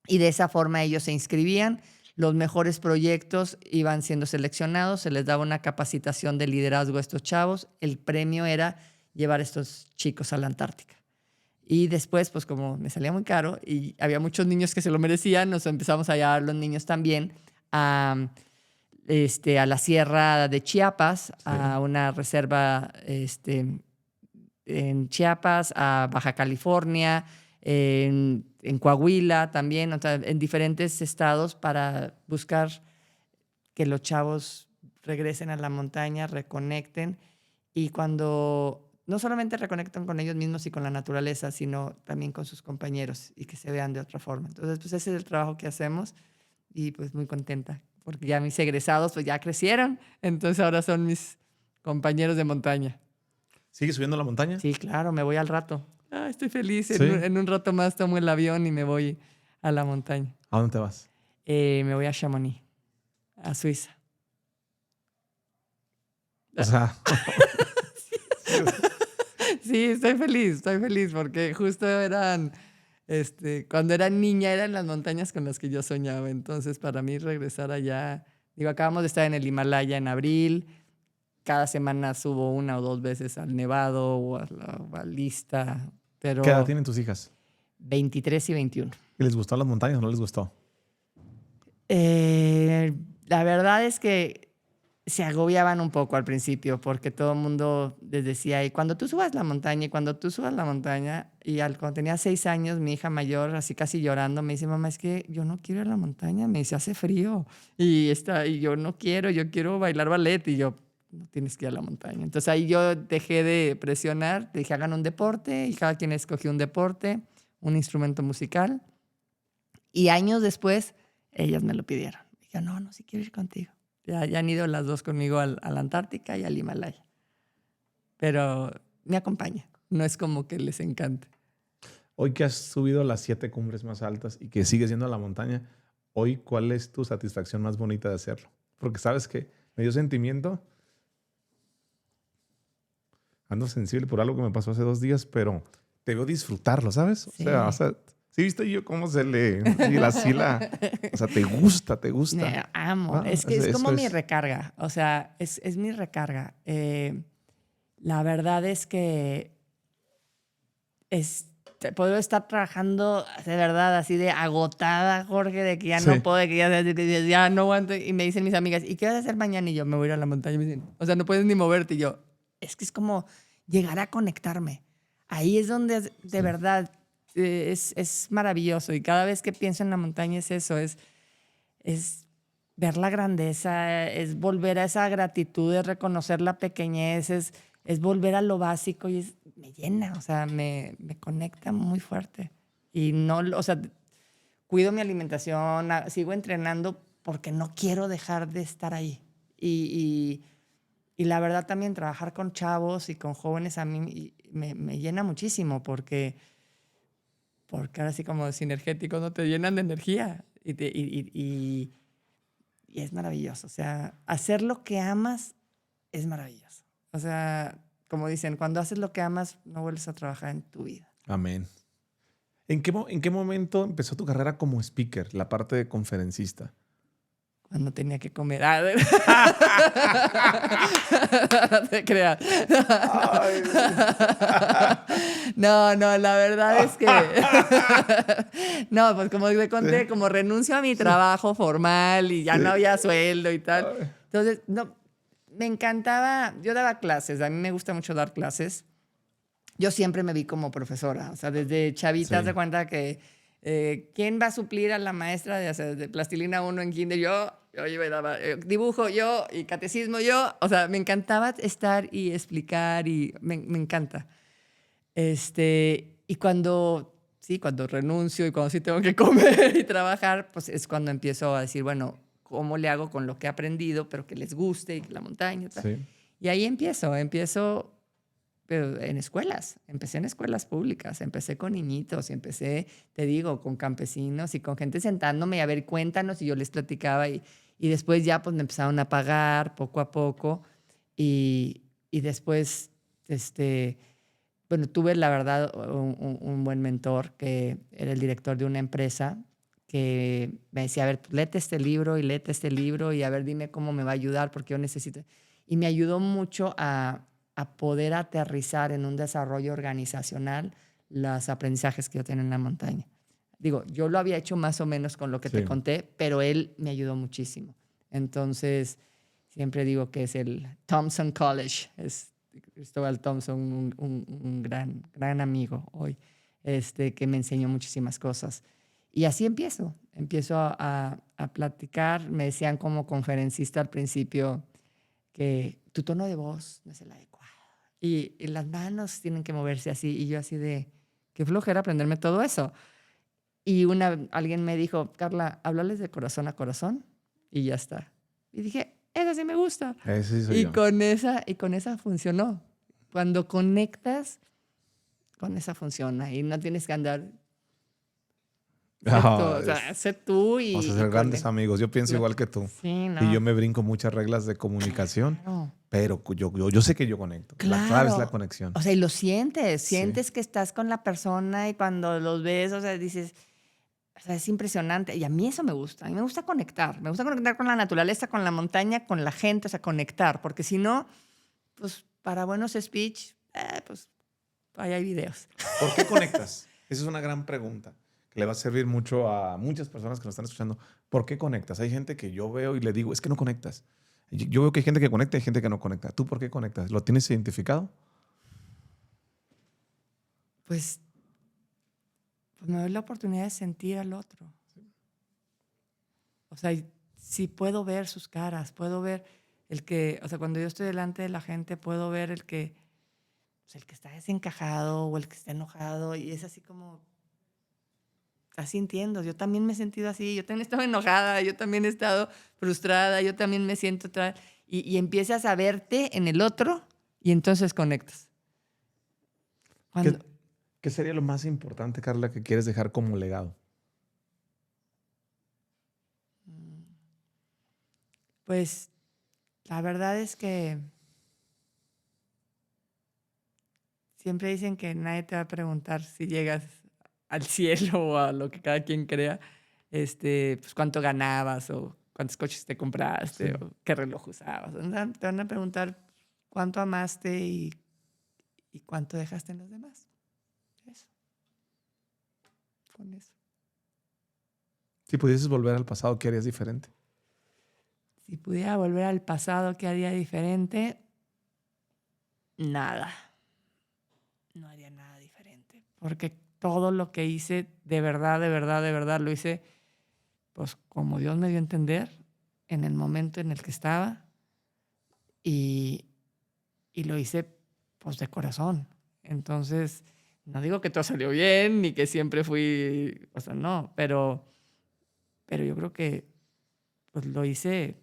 Y de esa forma ellos se inscribían. Los mejores proyectos iban siendo seleccionados. Se les daba una capacitación de liderazgo a estos chavos. El premio era llevar a estos chicos a la Antártica. Y después, pues como me salía muy caro y había muchos niños que se lo merecían, nos empezamos a llevar los niños también a la sierra de Chiapas, sí, a una reserva en Chiapas, a Baja California, en Coahuila también, o sea, en diferentes estados para buscar que los chavos regresen a la montaña, reconecten. Y cuando no solamente reconectan con ellos mismos y con la naturaleza, sino también con sus compañeros y que se vean de otra forma. Entonces, pues ese es el trabajo que hacemos y pues muy contenta porque ya mis egresados pues ya crecieron, entonces ahora son mis compañeros de montaña. ¿Sigues subiendo a la montaña? Sí, claro, me voy al rato. Estoy feliz, ¿sí? En un rato más tomo el avión y me voy a la montaña. ¿A dónde te vas? Me voy a Chamonix, a Suiza. O sea... Sí, estoy feliz porque justo eran, cuando era niña eran las montañas con las que yo soñaba. Entonces, para mí regresar allá, digo, acabamos de estar en el Himalaya en abril, cada semana subo 1 o 2 veces al Nevado o a la Balista. Pero ¿qué edad tienen tus hijas? 23 y 21. ¿Y les gustó las montañas o no les gustó? La verdad es que se agobiaban un poco al principio porque todo el mundo les decía, y cuando tú subas la montaña, cuando tenía 6 años, mi hija mayor, así casi llorando, me dice, mamá, es que yo no quiero ir a la montaña, me dice, hace frío, y yo no quiero, yo quiero bailar ballet, y yo, no tienes que ir a la montaña. Entonces ahí yo dejé de presionar, dije, hagan un deporte, y cada quien escogió un deporte, un instrumento musical, y años después, ellas me lo pidieron. Dije, no, sí quiero ir contigo. Ya han ido las dos conmigo a la Antártica y al Himalaya. Pero me acompaña. No es como que les encante. Hoy que has subido las 7 cumbres más altas y que sigues yendo a la montaña, hoy, ¿cuál es tu satisfacción más bonita de hacerlo? Porque sabes que me dio sentimiento. Ando sensible por algo que me pasó hace 2 días, pero te veo disfrutarlo, ¿sabes? Sí. O sea, ¿sí viste yo cómo se le... o sea, te gusta. Me amo. Es que es como mi recarga. O sea, es mi recarga. La verdad es que puedo estar trabajando de verdad así de agotada, Jorge, de que ya no puedo, de que ya no aguanto. Y me dicen mis amigas, ¿y qué vas a hacer mañana? Y yo, me voy a ir a la montaña. Y me dicen, o sea, no puedes ni moverte. Y yo, es que es como llegar a conectarme. Ahí es donde de verdad... Es maravilloso y cada vez que pienso en la montaña es eso, es ver la grandeza, es volver a esa gratitud, es reconocer la pequeñez, es volver a lo básico y me llena, o sea, me conecta muy fuerte. Y no, o sea, cuido mi alimentación, sigo entrenando porque no quiero dejar de estar ahí. Y Y la verdad también trabajar con chavos y con jóvenes a mí me llena muchísimo porque ahora sí como sinergéticos no te llenan de energía y es maravilloso. O sea, hacer lo que amas es maravilloso. O sea, como dicen, cuando haces lo que amas no vuelves a trabajar en tu vida. Amén. ¿En qué momento empezó tu carrera como speaker, la parte de conferencista? Cuando tenía que comer. No te creas. No, la verdad es que... No, pues como te conté, como renuncio a mi trabajo formal y ya no había sueldo y tal. Entonces, no, me encantaba... Yo daba clases, a mí me gusta mucho dar clases. Yo siempre me vi como profesora. O sea, desde chavita, de cuenta que... ¿quién va a suplir a la maestra de plastilina 1 en kinder? Yo iba y daba dibujo yo y catecismo yo. O sea, me encantaba estar y explicar y me encanta. Y cuando renuncio y cuando sí tengo que comer y trabajar, pues es cuando empiezo a decir, bueno, ¿cómo le hago con lo que he aprendido, pero que les guste y que la montaña y tal? Sí. Y ahí empiezo pero en escuelas. Empecé en escuelas públicas, empecé con niñitos y empecé, te digo, con campesinos y con gente sentándome a ver, cuéntanos, y yo les platicaba y después ya pues me empezaron a pagar poco a poco y después, bueno, tuve la verdad un buen mentor que era el director de una empresa que me decía, a ver, pues, léete este libro y a ver, dime cómo me va a ayudar porque yo necesito. Y me ayudó mucho a poder aterrizar en un desarrollo organizacional los aprendizajes que yo tenía en la montaña. Digo, yo lo había hecho más o menos con lo que te conté, pero él me ayudó muchísimo. Entonces, siempre digo que es el Thompson College. Es Cristóbal Thompson, un gran amigo hoy, que me enseñó muchísimas cosas. Y así empiezo a platicar. Me decían como conferencista al principio que tu tono de voz no es el adecuado. Y las manos tienen que moverse así. Y yo así de, qué flojera aprenderme todo eso. Y alguien me dijo, Carla, háblales de corazón a corazón y ya está. Y dije, esa sí me gusta. Ese soy yo. Con esa funcionó. Cuando conectas, con esa funciona. Y no tienes que andar... O sea, sé tú y... Vamos a ser grandes amigos. Yo pienso igual que tú. Sí, no. Y yo me brinco muchas reglas de comunicación. Claro. Pero yo sé que yo conecto. Claro. La clave es la conexión. O sea, y lo sientes. Sientes que estás con la persona y cuando los ves, o sea, dices... O sea, es impresionante. Y a mí eso me gusta. A mí me gusta conectar. Me gusta conectar con la naturaleza, con la montaña, con la gente. O sea, conectar. Porque si no, pues para buenos speech, pues ahí hay videos. ¿Por qué conectas? Esa es una gran pregunta que le va a servir mucho a muchas personas que nos están escuchando. ¿Por qué conectas? Hay gente que yo veo y le digo, es que no conectas. Yo veo que hay gente que conecta y hay gente que no conecta. ¿Tú por qué conectas? ¿Lo tienes identificado? Pues me doy la oportunidad de sentir al otro. O sea, si puedo ver sus caras, puedo ver o sea, cuando yo estoy delante de la gente, puedo ver el que está desencajado o el que está enojado y es así como, estás sintiendo. Yo también me he sentido así, yo también he estado enojada, yo también he estado frustrada, yo también me siento y empiezas a verte en el otro y entonces conectas. ¿Qué sería lo más importante, Carla, que quieres dejar como legado? Pues la verdad es que siempre dicen que nadie te va a preguntar si llegas al cielo o a lo que cada quien crea, pues cuánto ganabas o cuántos coches te compraste o qué reloj usabas. Te van a preguntar cuánto amaste y cuánto dejaste en los demás. Eso. Con eso. Si pudieses volver al pasado, ¿qué harías diferente? Si pudiera volver al pasado, ¿qué haría diferente? Nada. No haría nada diferente. Porque todo lo que hice, de verdad, lo hice pues como Dios me dio a entender, en el momento en el que estaba. Y lo hice pues de corazón. Entonces, no digo que todo salió bien, ni que siempre fui... O sea, no, pero yo creo que pues lo hice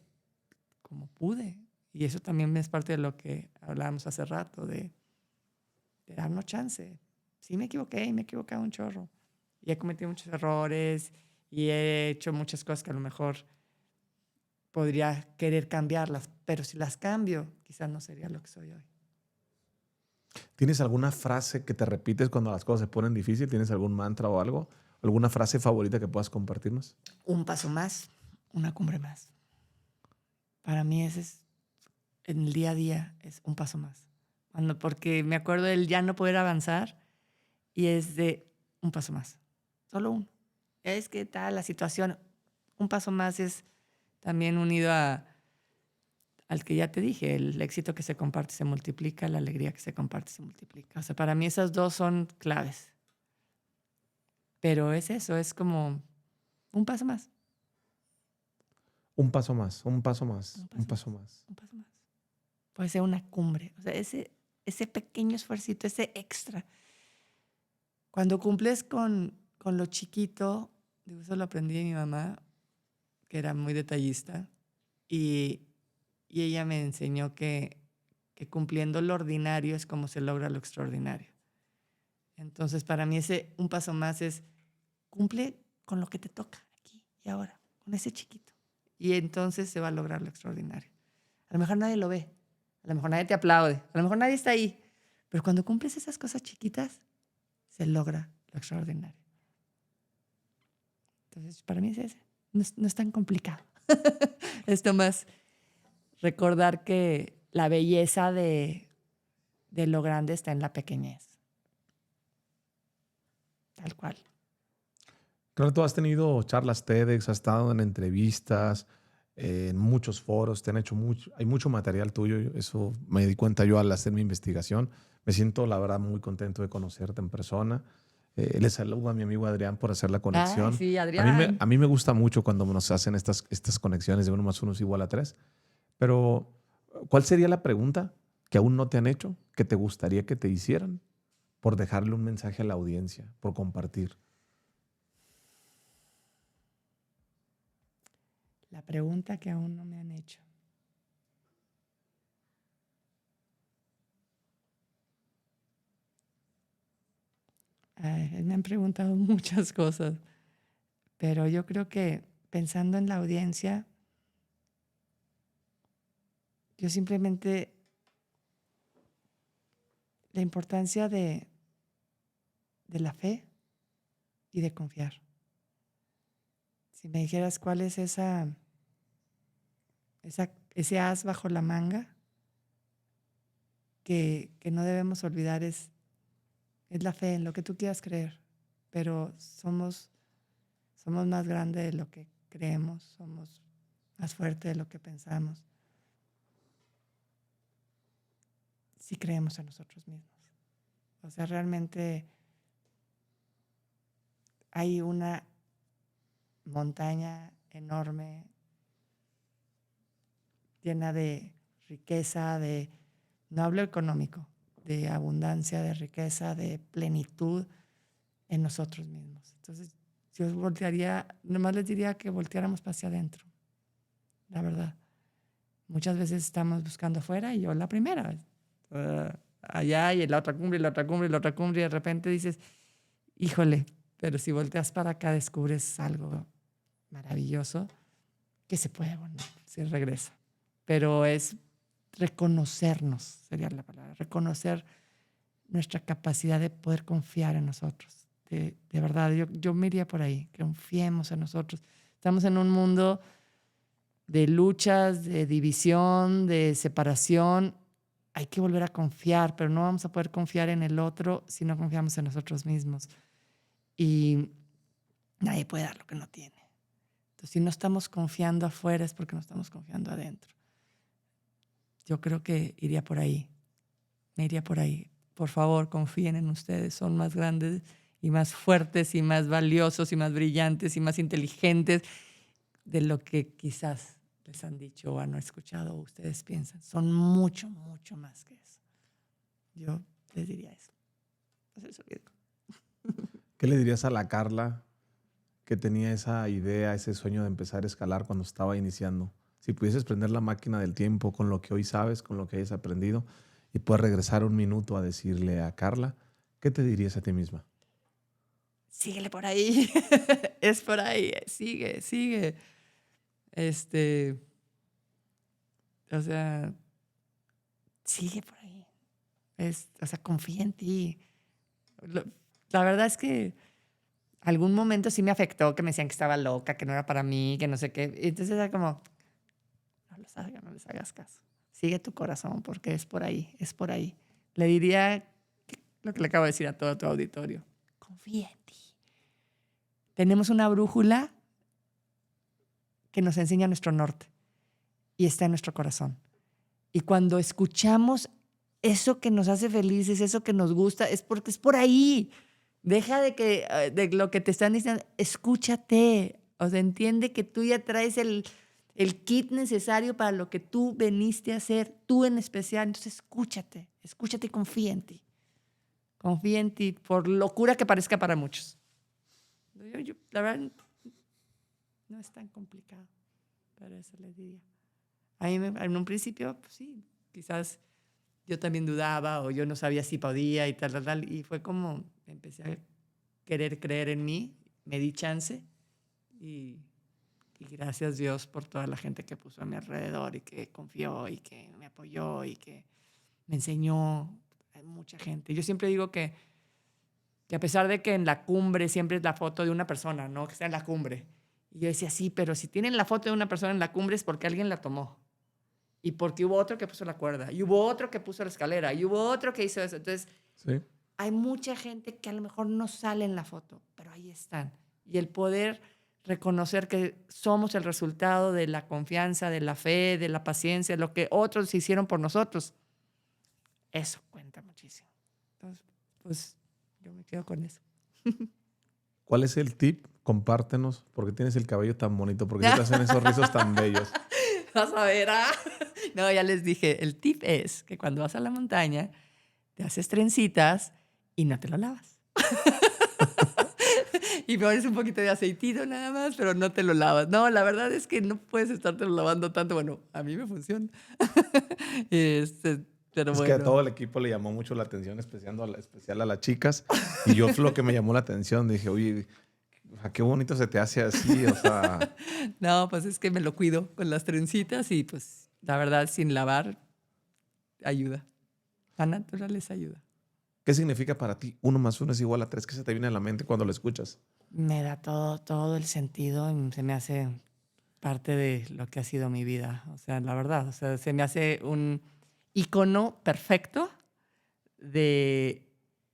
como pude Y eso también es parte de lo que hablábamos hace rato, de darnos chance. Sí me equivoqué y me he equivocado un chorro. Y he cometido muchos errores y he hecho muchas cosas que a lo mejor podría querer cambiarlas, pero si las cambio, quizás no sería lo que soy hoy. ¿Tienes alguna frase que te repites cuando las cosas se ponen difíciles? ¿Tienes algún mantra o algo? ¿Alguna frase favorita que puedas compartirnos? Un paso más, una cumbre más. Para mí ese es, en el día a día, es un paso más. Porque me acuerdo del ya no poder avanzar y es de un paso más. Solo uno. Es que tal la situación. Un paso más es también unido al que ya te dije, el éxito que se comparte se multiplica, la alegría que se comparte se multiplica. O sea, para mí esas dos son claves. Pero es eso, es como un paso más. Un paso más, un paso más, un paso más. Un paso más. Puede ser una cumbre. O sea, ese pequeño esfuercito, ese extra. Cuando cumples con lo chiquito, digo, eso lo aprendí de mi mamá, que era muy detallista, y ella me enseñó que cumpliendo lo ordinario es como se logra lo extraordinario. Entonces, para mí ese un paso más es cumple con lo que te toca aquí y ahora, con ese chiquito. Y entonces se va a lograr lo extraordinario. A lo mejor nadie lo ve, a lo mejor nadie te aplaude, a lo mejor nadie está ahí, pero cuando cumples esas cosas chiquitas, se logra lo extraordinario. Entonces, para mí es ese. No es tan complicado. Esto más recordar que la belleza de lo grande está en la pequeñez. Tal cual. Claro, tú has tenido charlas TEDx, has estado en entrevistas, en muchos foros, te han hecho mucho, hay mucho material tuyo, eso me di cuenta yo al hacer mi investigación. Me siento, la verdad, muy contento de conocerte en persona. Le saludo a mi amigo Adrián por hacer la conexión. Ay, sí, Adrián. A mí me gusta mucho cuando nos hacen estas conexiones de 1 más 1 es igual a 3. Pero, ¿cuál sería la pregunta que aún no te han hecho, que te gustaría que te hicieran por dejarle un mensaje a la audiencia, por compartir? La pregunta que aún no me han hecho. Ay, me han preguntado muchas cosas, pero yo creo que pensando en la audiencia, yo simplemente la importancia de la fe y de confiar. Si me dijeras cuál es ese as bajo la manga que no debemos olvidar es la fe en lo que tú quieras creer, pero somos más grandes de lo que creemos, somos más fuertes de lo que pensamos. Si creemos en nosotros mismos. O sea, realmente hay una montaña enorme, llena de riqueza, no hablo económico, de abundancia, de riqueza, de plenitud en nosotros mismos. Entonces, yo nomás les diría que volteáramos hacia adentro, la verdad. Muchas veces estamos buscando afuera y yo la primera, allá y la otra cumbre, y la otra cumbre, y la otra cumbre, y de repente dices, híjole, pero si volteas para acá descubres algo maravilloso que se puede volver, se regresa. Pero es reconocernos, sería la palabra, reconocer nuestra capacidad de poder confiar en nosotros. De verdad, yo me iría por ahí, confiemos en nosotros. Estamos en un mundo de luchas, de división, de separación. Hay que volver a confiar, pero no vamos a poder confiar en el otro si no confiamos en nosotros mismos. Y nadie puede dar lo que no tiene. Entonces, si no estamos confiando afuera es porque no estamos confiando adentro. Yo creo que iría por ahí. Me iría por ahí. Por favor, confíen en ustedes. Son más grandes y más fuertes y más valiosos y más brillantes y más inteligentes de lo que quizás les han dicho o han escuchado o ustedes piensan. Son mucho, mucho más que eso. Yo les diría eso. ¿Qué le dirías a la Carla que tenía esa idea, ese sueño de empezar a escalar cuando estaba iniciando? si pudieses prender la máquina del tiempo con lo que hoy sabes, con lo que hayas aprendido, y puedes regresar un minuto a decirle a Carla, ¿qué te dirías a ti misma? Síguele por ahí. Es por ahí. Sigue, sigue. O sea, sigue por ahí. O sea, confía en ti. La verdad es que algún momento sí me afectó, que me decían que estaba loca, que no era para mí, que no sé qué. Entonces era como, no les hagas caso. Sigue tu corazón porque es por ahí, es por ahí. Le diría lo que le acabo de decir a todo tu auditorio. Confía en ti. Tenemos una brújula que nos enseña nuestro norte y está en nuestro corazón. Y cuando escuchamos eso que nos hace felices, eso que nos gusta, es porque es por ahí. Deja de lo que te están diciendo, escúchate. O sea, entiende que tú ya traes el kit necesario para lo que tú veniste a hacer, tú en especial. Entonces, escúchate y confía en ti. Confía en ti, por locura que parezca para muchos. La verdad, no es tan complicado, pero eso les diría. A mí en un principio, pues sí, quizás yo también dudaba o yo no sabía si podía y tal. Y fue como empecé a querer creer en mí, me di chance y gracias Dios por toda la gente que puso a mi alrededor y que confió y que me apoyó y que me enseñó. Hay mucha gente. Yo siempre digo que a pesar de que en la cumbre siempre es la foto de una persona, ¿no? Que está en la cumbre. Y yo decía, sí, pero si tienen la foto de una persona en la cumbre es porque alguien la tomó. Y porque hubo otro que puso la cuerda. Y hubo otro que puso la escalera. Y hubo otro que hizo eso. Entonces, Sí. hay mucha gente que a lo mejor no sale en la foto, pero ahí están. Y el poder reconocer que somos el resultado de la confianza, de la fe, de la paciencia, lo que otros hicieron por nosotros, eso cuenta muchísimo. Entonces, pues yo me quedo con eso. ¿Cuál es el tip? Compártenos. ¿Por qué tienes el cabello tan bonito? ¿Por qué se te hacen esos rizos tan bellos? Vas a ver, ¿ah? No, ya les dije, el tip es que cuando vas a la montaña, te haces trencitas y no te lo lavas. Y pones un poquito de aceitito nada más, pero no te lo lavas. No, la verdad es que no puedes estártelo lavando tanto. Bueno, a mí me funciona. Pero Es bueno. que a todo el equipo le llamó mucho la atención, especial a las chicas. Y yo fue lo que me llamó la atención. Dije, oye, qué bonito se te hace así, o sea... No, pues es que me lo cuido con las trencitas y pues la verdad sin lavar ayuda. La naturaleza ayuda. ¿Qué significa para ti 1 más 1 es igual a 3? ¿Qué se te viene a la mente cuando lo escuchas? Me da todo el sentido y se me hace parte de lo que ha sido mi vida. O sea, la verdad, o sea, se me hace un icono perfecto de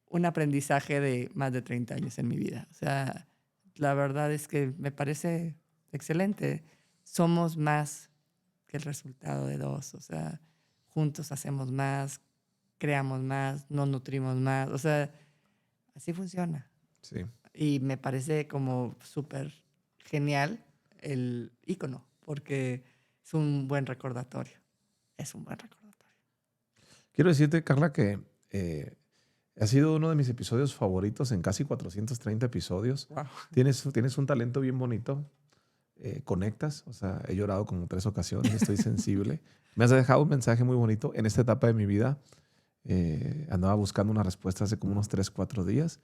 un aprendizaje de más de 30 años en mi vida. O sea, la verdad es que me parece excelente. Somos más que el resultado de dos. O sea, juntos hacemos más, creamos más, nos nutrimos más. O sea, así funciona. Sí. Y me parece como súper genial el icono, porque es un buen recordatorio. Es un buen recordatorio. Quiero decirte, Carla, que ha sido uno de mis episodios favoritos en casi 430 episodios. Wow. Tienes un talento bien bonito. Conectas, o sea, he llorado como 3 ocasiones, estoy sensible. Me has dejado un mensaje muy bonito. En esta etapa de mi vida andaba buscando una respuesta hace como unos 3, 4 días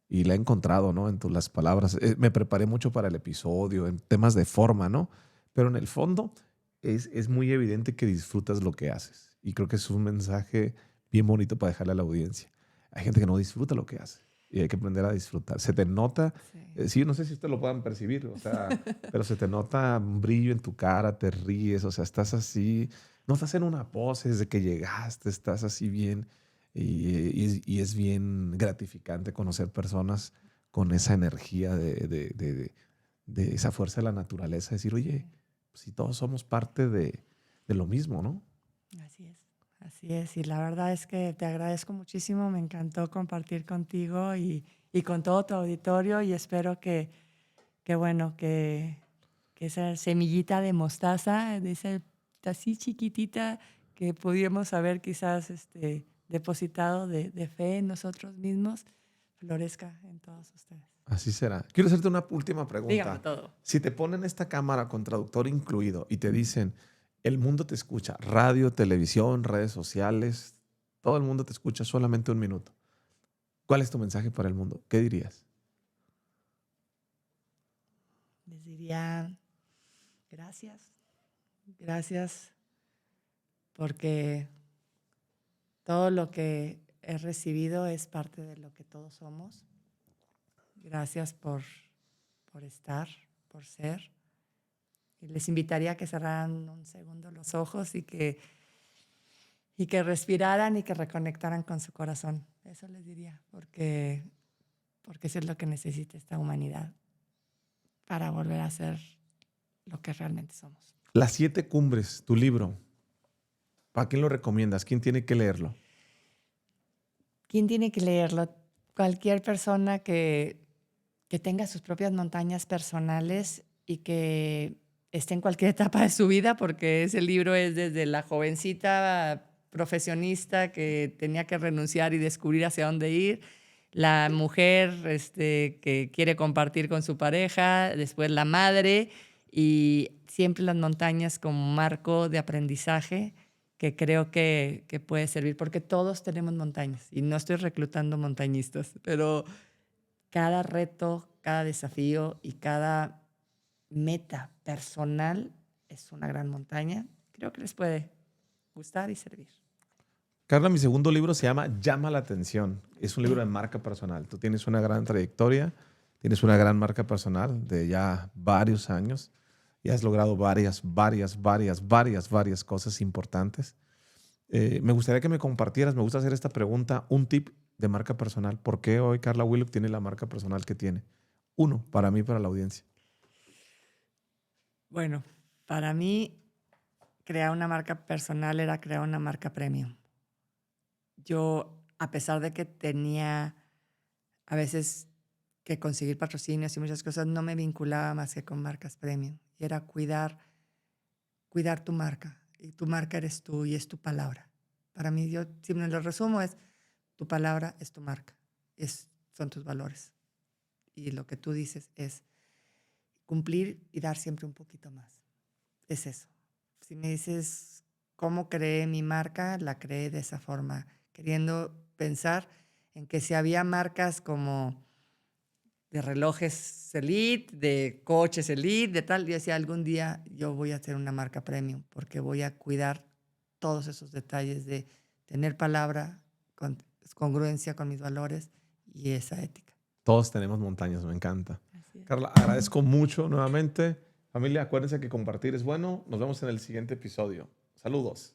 y la he encontrado, ¿no? Las palabras. Me preparé mucho para el episodio, en temas de forma, ¿no? Pero en el fondo es muy evidente que disfrutas lo que haces. Y creo que es un mensaje bien bonito para dejarle a la audiencia. Hay gente que no disfruta lo que hace y hay que aprender a disfrutar. Se te nota, sí, no sé si ustedes lo puedan percibir, o sea, pero se te nota un brillo en tu cara, te ríes, o sea, estás así, no estás en una pose desde que llegaste, estás así bien y es bien gratificante conocer personas con esa energía de esa fuerza de la naturaleza, decir, oye, si todos somos parte de lo mismo, ¿no? Así es. Así es, y la verdad es que te agradezco muchísimo, me encantó compartir contigo y con todo tu auditorio y espero que esa semillita de mostaza, de esa así chiquitita que pudiéramos haber quizás depositado de fe en nosotros mismos, florezca en todos ustedes. Así será. Quiero hacerte una última pregunta. Dígame todo. Si te ponen esta cámara con traductor incluido y te dicen, El mundo te escucha. Radio, televisión, redes sociales. Todo el mundo te escucha solamente un minuto. ¿Cuál es tu mensaje para el mundo? ¿Qué dirías? Les diría gracias. Gracias porque todo lo que he recibido es parte de lo que todos somos. Gracias por estar, por ser. Y les invitaría a que cerraran un segundo los ojos y que respiraran y que reconectaran con su corazón. Eso les diría, porque eso es lo que necesita esta humanidad para volver a ser lo que realmente somos. Las 7 cumbres, tu libro. ¿Para quién lo recomiendas? ¿Quién tiene que leerlo? ¿Quién tiene que leerlo? Cualquier persona que tenga sus propias montañas personales y que esté en cualquier etapa de su vida, porque ese libro es desde la jovencita profesionista que tenía que renunciar y descubrir hacia dónde ir, la mujer que quiere compartir con su pareja, después la madre, y siempre las montañas como marco de aprendizaje que creo que puede servir, porque todos tenemos montañas, y no estoy reclutando montañistas, pero cada reto, cada desafío y cada meta personal es una gran montaña. Creo que les puede gustar y servir. Carla, mi segundo libro se llama Llama la Atención. Es un libro de marca personal. Tú tienes una gran trayectoria, tienes una gran marca personal de ya varios años y has logrado varias cosas importantes. Me gustaría que me compartieras, me gusta hacer esta pregunta, un tip de marca personal. ¿Por qué hoy Carla Willock tiene la marca personal que tiene? Uno, para mí, para la audiencia. Bueno, para mí, crear una marca personal era crear una marca premium. Yo, a pesar de que tenía a veces que conseguir patrocinios y muchas cosas, no me vinculaba más que con marcas premium. Y era cuidar tu marca. Y tu marca eres tú y es tu palabra. Para mí, yo, si me lo resumo, es tu palabra es tu marca. Son tus valores. Y lo que tú dices es cumplir y dar siempre un poquito más. Es eso. Si me dices cómo creé mi marca, la creé de esa forma, queriendo pensar en que si había marcas como de relojes Elite, de coches Elite, de tal, yo decía, algún día yo voy a hacer una marca premium porque voy a cuidar todos esos detalles de tener palabra, congruencia con mis valores y esa ética. Todos tenemos montañas, me encanta. Carla, agradezco mucho nuevamente. Familia, acuérdense que compartir es bueno. Nos vemos en el siguiente episodio. Saludos.